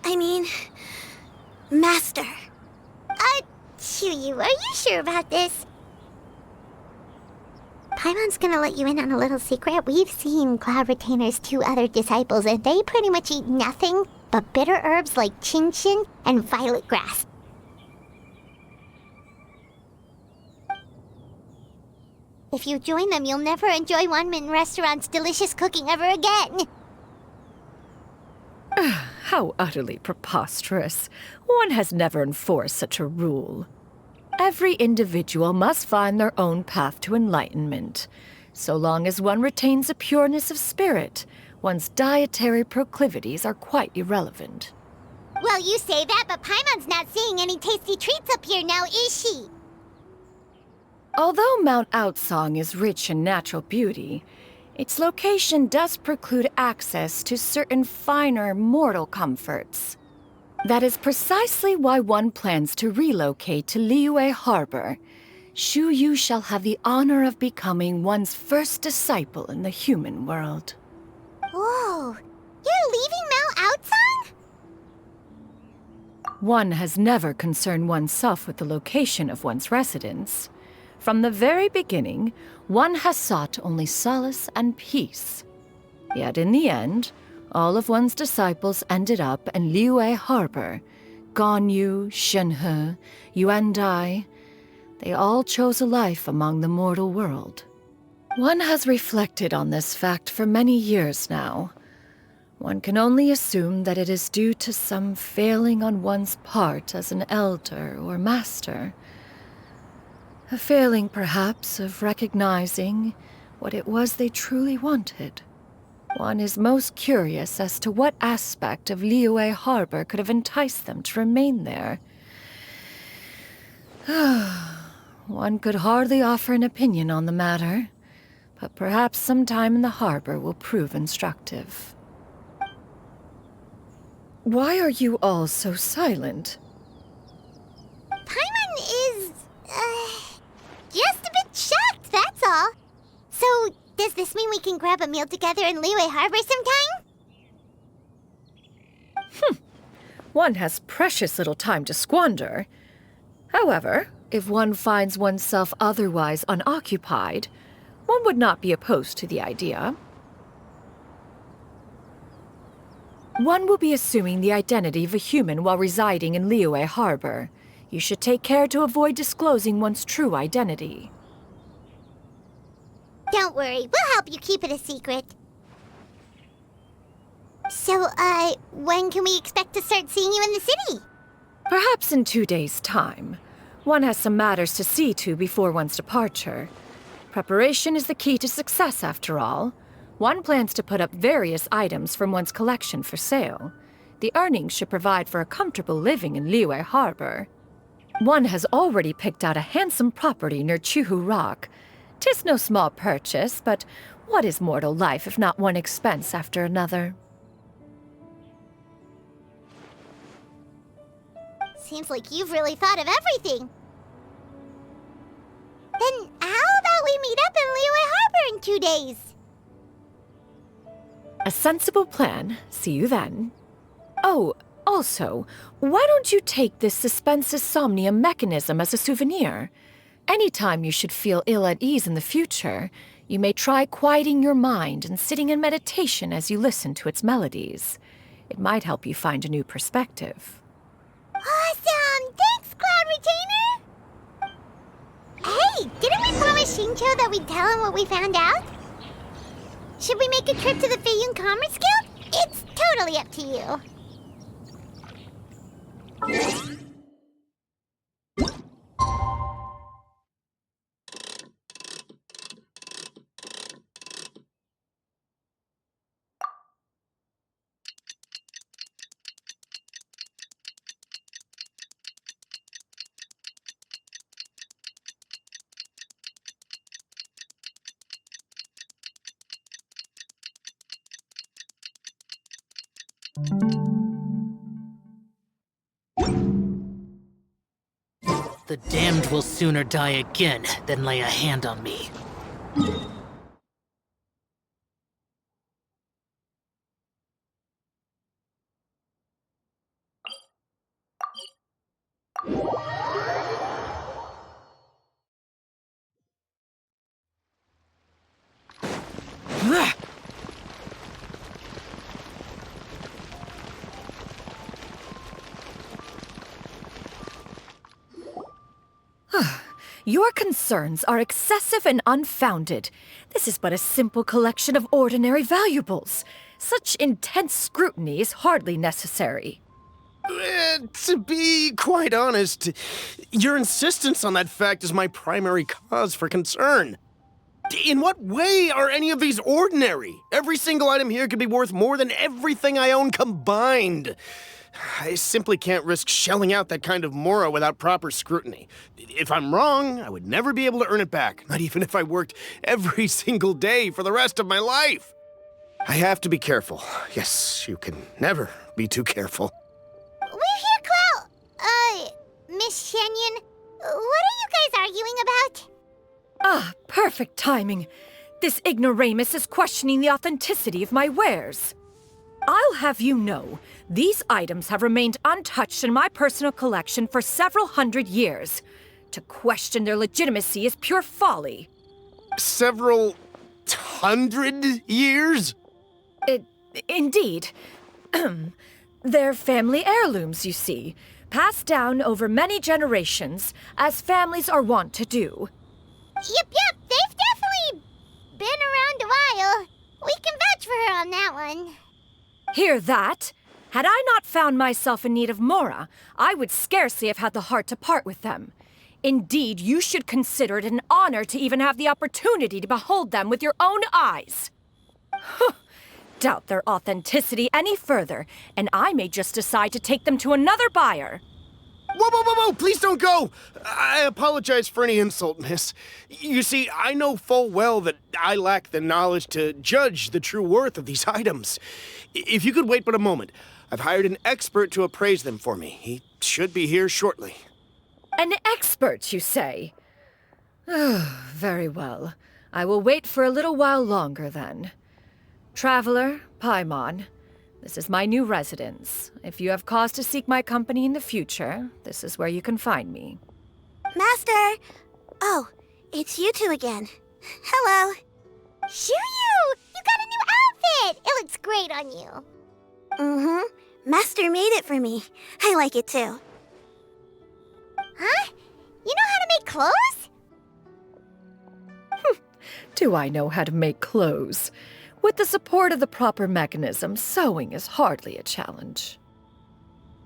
I mean, Master. Shuyu, are you sure about this? Paimon's gonna let you in on a little secret. We've seen Cloud Retainer's 2 other disciples, and they pretty much eat nothing but bitter herbs like Xingchiu and violet grass. If you join them, you'll never enjoy Wanmin Restaurant's delicious cooking ever again. How utterly preposterous. One has never enforced such a rule. Every individual must find their own path to enlightenment. So long as one retains a pureness of spirit, one's dietary proclivities are quite irrelevant. Well, you say that, but Paimon's not seeing any tasty treats up here now, is she? Although Mount Aozang is rich in natural beauty, its location does preclude access to certain finer mortal comforts. That is precisely why one plans to relocate to Liyue Harbor. Shuyu shall have the honor of becoming one's first disciple in the human world. Whoa, you're leaving Mount Aozang? One has never concerned oneself with the location of one's residence. From the very beginning, one has sought only solace and peace. Yet in the end, all of one's disciples ended up in Liyue Harbor. Ganyu, Shenhe, Yuandai, they all chose a life among the mortal world. One has reflected on this fact for many years now. One can only assume that it is due to some failing on one's part as an elder or master. A failing, perhaps, of recognizing what it was they truly wanted. One is most curious as to what aspect of Liyue Harbor could have enticed them to remain there. One could hardly offer an opinion on the matter, but perhaps some time in the harbor will prove instructive. Why are you all so silent? Paimon is, just a bit shocked, that's all. So, does this mean we can grab a meal together in Liyue Harbor sometime? One has precious little time to squander. However, if one finds oneself otherwise unoccupied, one would not be opposed to the idea. One will be assuming the identity of a human while residing in Liyue Harbor. You should take care to avoid disclosing one's true identity. Don't worry, we'll help you keep it a secret. So, when can we expect to start seeing you in the city? Perhaps in 2 days' time. One has some matters to see to before one's departure. Preparation is the key to success, after all. One plans to put up various items from one's collection for sale. The earnings should provide for a comfortable living in Liyue Harbor. One has already picked out a handsome property near Chuhu Rock. 'Tis no small purchase, but what is mortal life if not one expense after another? Seems like you've really thought of everything. Then how about we meet up in Liyue Harbor in 2 days? A sensible plan. See you then. Oh, also, why don't you take this suspense insomnia mechanism as a souvenir? Anytime you should feel ill at ease in the future, you may try quieting your mind and sitting in meditation as you listen to its melodies. It might help you find a new perspective. Awesome! Thanks, Cloud Retainer! Hey, didn't we promise Xingchiu that we'd tell him what we found out? Should we make a trip to the Feiyun Commerce Guild? It's totally up to you. The damned will sooner die again than lay a hand on me. Your concerns are excessive and unfounded. This is but a simple collection of ordinary valuables. Such intense scrutiny is hardly necessary. To be quite honest, your insistence on that fact is my primary cause for concern. In what way are any of these ordinary? Every single item here could be worth more than everything I own combined. I simply can't risk shelling out that kind of mora without proper scrutiny. If I'm wrong, I would never be able to earn it back, not even if I worked every single day for the rest of my life. I have to be careful. Yes, you can never be too careful. We're here, Cloud. Miss Xianyun, what are you guys arguing about? Ah, perfect timing. This ignoramus is questioning the authenticity of my wares. I'll have you know, these items have remained untouched in my personal collection for several hundred years. To question their legitimacy is pure folly. Several hundred years? Indeed. They're family heirlooms, you see, passed down over many generations, as families are wont to do. Yep, they've definitely been around a while. We can vouch for her on that one. Hear that? Had I not found myself in need of mora, I would scarcely have had the heart to part with them. Indeed, you should consider it an honor to even have the opportunity to behold them with your own eyes. Doubt their authenticity any further, and I may just decide to take them to another buyer. Whoa, please don't go! I apologize for any insult, miss. You see, I know full well that I lack the knowledge to judge the true worth of these items. If you could wait but a moment, I've hired an expert to appraise them for me. He should be here shortly. An expert, you say? Very well. I will wait for a little while longer, then. Traveler, Paimon, this is my new residence. If you have cause to seek my company in the future, this is where you can find me. Master! Oh, it's you two again. Hello. Shuyu! You got a new outfit! It looks great on you. Mm-hmm. Master made it for me. I like it too. Huh? You know how to make clothes? Do I know how to make clothes? With the support of the proper mechanism, sewing is hardly a challenge.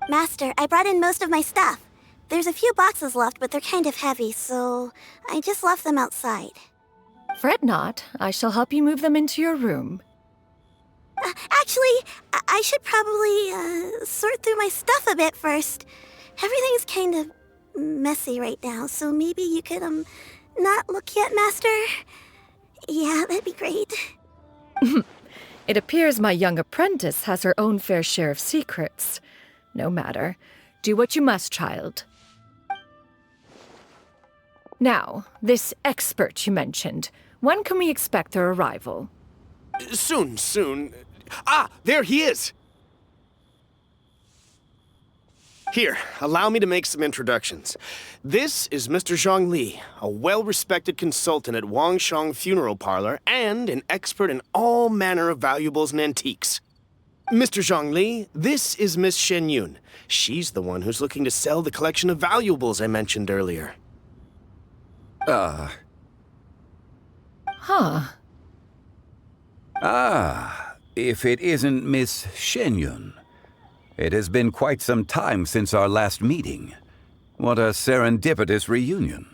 Master, I brought in most of my stuff. There's a few boxes left, but they're kind of heavy, so I just left them outside. Fret not. I shall help you move them into your room. Actually, I should probably sort through my stuff a bit first. Everything's kind of messy right now, so maybe you could, not look yet, Master? Yeah, that'd be great. It appears my young apprentice has her own fair share of secrets. No matter. Do what you must, child. Now, this expert you mentioned, when can we expect their arrival? Soon. Ah, there he is! Here, allow me to make some introductions. This is Mr. Zhongli, a well-respected consultant at Wangshu Funeral Parlor and an expert in all manner of valuables and antiques. Mr. Zhongli, this is Miss Xianyun. She's the one who's looking to sell the collection of valuables I mentioned earlier. Huh. If it isn't Miss Xianyun. It has been quite some time since our last meeting. What a serendipitous reunion.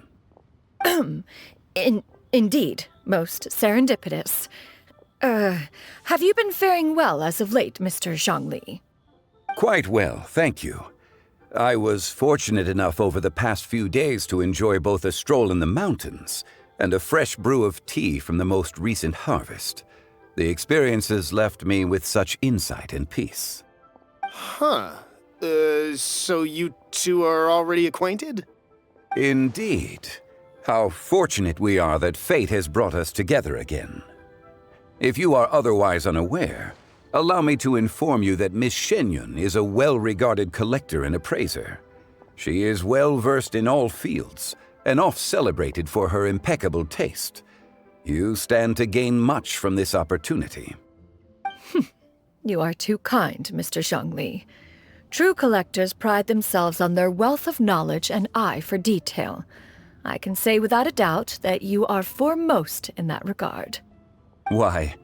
Indeed, most serendipitous. Have you been faring well as of late, Mr. Zhongli? Quite well, thank you. I was fortunate enough over the past few days to enjoy both a stroll in the mountains and a fresh brew of tea from the most recent harvest. The experiences left me with such insight and peace. Huh. So you two are already acquainted? Indeed. How fortunate we are that fate has brought us together again. If you are otherwise unaware, allow me to inform you that Miss Xianyun is a well-regarded collector and appraiser. She is well-versed in all fields, and oft-celebrated for her impeccable taste. You stand to gain much from this opportunity. You are too kind, Mr. Zhongli. True collectors pride themselves on their wealth of knowledge and eye for detail. I can say without a doubt that you are foremost in that regard. Why,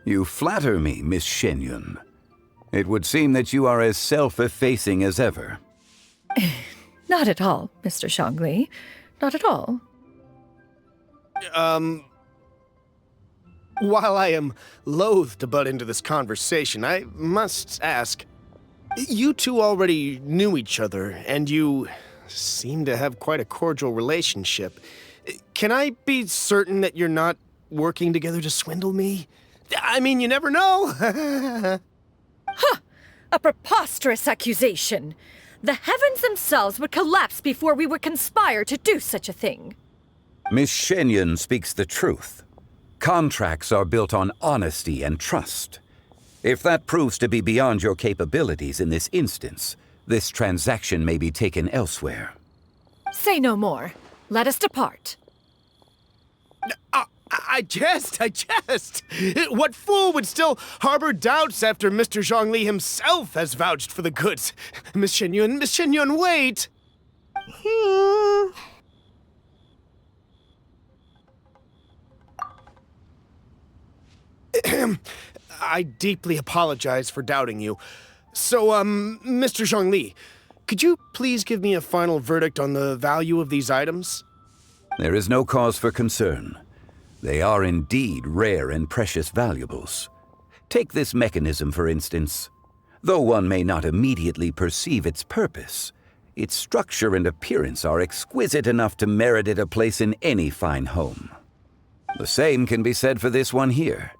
you flatter me, Miss Xianyun. It would seem that you are as self-effacing as ever. Not at all, Mr. Zhongli. Not at all. While I am loath to butt into this conversation, I must ask, you two already knew each other, and you seem to have quite a cordial relationship. Can I be certain that you're not working together to swindle me? I mean, you never know. Huh! A preposterous accusation. The heavens themselves would collapse before we would conspire to do such a thing. Miss Xianyun speaks the truth. Contracts are built on honesty and trust. If that proves to be beyond your capabilities in this instance, this transaction may be taken elsewhere. Say no more. Let us depart. I jest. What fool would still harbor doubts after Mr. Zhongli himself has vouched for the goods? Miss Xianyun, wait! I deeply apologize for doubting you. So, Mr. Zhongli, could you please give me a final verdict on the value of these items? There is no cause for concern. They are indeed rare and precious valuables. Take this mechanism, for instance. Though one may not immediately perceive its purpose, its structure and appearance are exquisite enough to merit it a place in any fine home. The same can be said for this one here.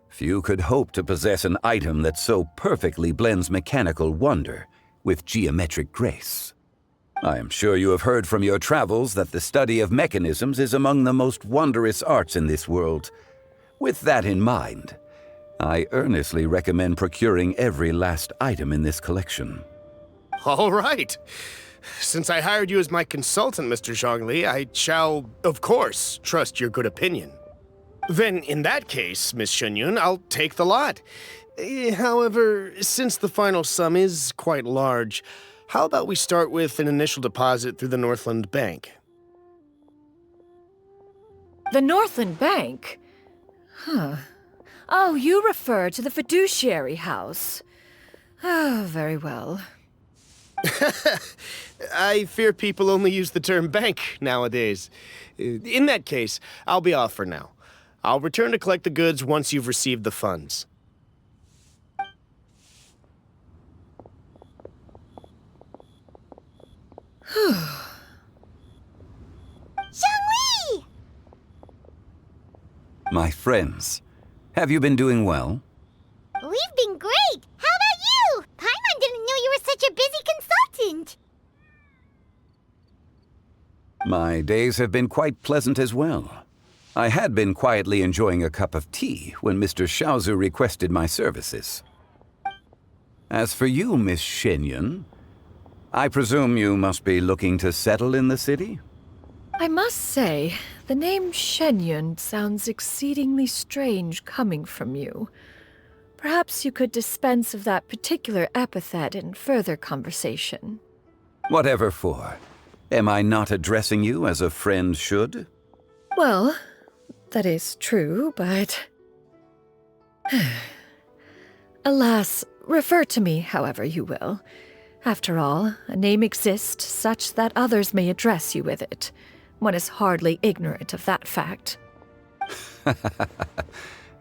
Few could hope to possess an item that so perfectly blends mechanical wonder with geometric grace. I am sure you have heard from your travels that the study of mechanisms is among the most wondrous arts in this world. With that in mind, I earnestly recommend procuring every last item in this collection. All right. Since I hired you as my consultant, Mr. Zhongli, I shall, of course, trust your good opinion. Then, in that case, Miss Xianyun, I'll take the lot. However, since the final sum is quite large, how about we start with an initial deposit through the Northland Bank? The Northland Bank? Huh. Oh, you refer to the fiduciary house. Oh, very well. I fear people only use the term bank nowadays. In that case, I'll be off for now. I'll return to collect the goods once you've received the funds. Xiangli! My friends, have you been doing well? We've been great! How about you? Paimon didn't know you were such a busy consultant! My days have been quite pleasant as well. I had been quietly enjoying a cup of tea when Mr. Xiaozu requested my services. As for you, Miss Xianyun, I presume you must be looking to settle in the city? I must say, the name Xianyun sounds exceedingly strange coming from you. Perhaps you could dispense of that particular epithet in further conversation. Whatever for. Am I not addressing you as a friend should? Well, that is true, but... Alas, refer to me however you will. After all, a name exists such that others may address you with it. One is hardly ignorant of that fact.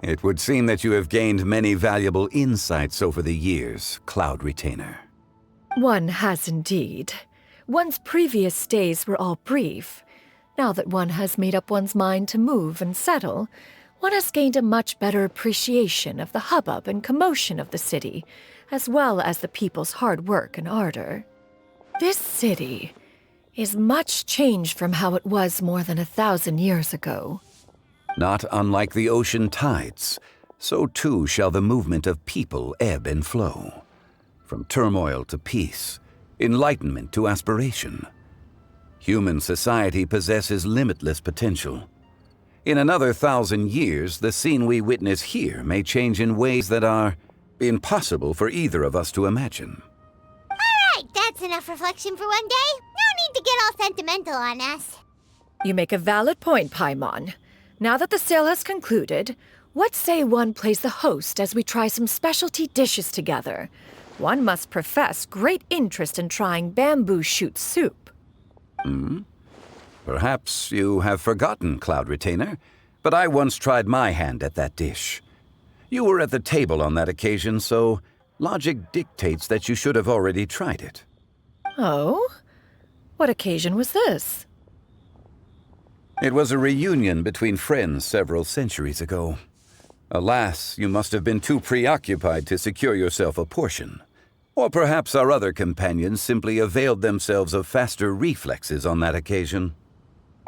It would seem that you have gained many valuable insights over the years, Cloud Retainer. One has indeed. One's previous days were all brief. Now that one has made up one's mind to move and settle, one has gained a much better appreciation of the hubbub and commotion of the city, as well as the people's hard work and ardor. This city is much changed from how it was more than 1,000 years ago. Not unlike the ocean tides, so too shall the movement of people ebb and flow. From turmoil to peace, enlightenment to aspiration. Human society possesses limitless potential. In another 1,000 years, the scene we witness here may change in ways that are impossible for either of us to imagine. Alright, that's enough reflection for one day. No need to get all sentimental on us. You make a valid point, Paimon. Now that the sale has concluded, what say one plays the host as we try some specialty dishes together? One must profess great interest in trying bamboo shoot soup. Perhaps you have forgotten, Cloud Retainer, but I once tried my hand at that dish. You were at the table on that occasion, so logic dictates that you should have already tried it. Oh? What occasion was this? It was a reunion between friends several centuries ago. Alas, you must have been too preoccupied to secure yourself a portion. Or perhaps our other companions simply availed themselves of faster reflexes on that occasion.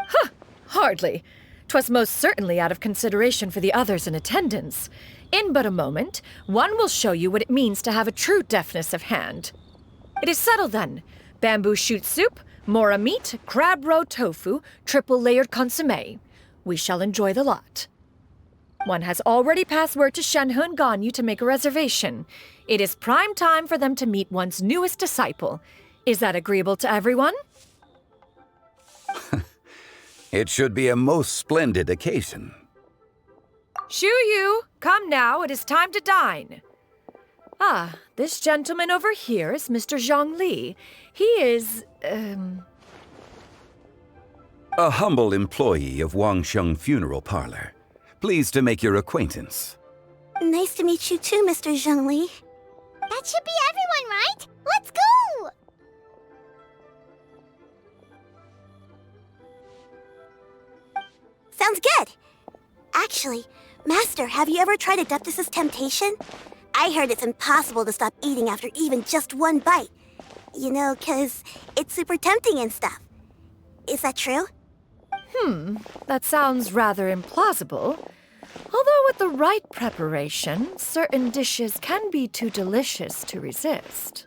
Huh! Hardly. 'Twas most certainly out of consideration for the others in attendance. In but a moment, one will show you what it means to have a true deftness of hand. It is settled then. Bamboo shoot soup, mora meat, crab roe tofu, triple-layered consommé. We shall enjoy the lot. One has already passed word to Shenhe and Ganyu to make a reservation. It is prime time for them to meet one's newest disciple. Is that agreeable to everyone? It should be a most splendid occasion. Shuyu, come now, it is time to dine. Ah, this gentleman over here is Mr. Zhongli. He is, A humble employee of Wangshu Funeral Parlor. Pleased to make your acquaintance. Nice to meet you too, Mr. Zhongli. That should be everyone, right? Let's go! Sounds good. Actually, Master, have you ever tried Adeptus' temptation? I heard it's impossible to stop eating after even just one bite. You know, 'cause it's super tempting and stuff. Is that true? That sounds rather implausible. Although with the right preparation, certain dishes can be too delicious to resist.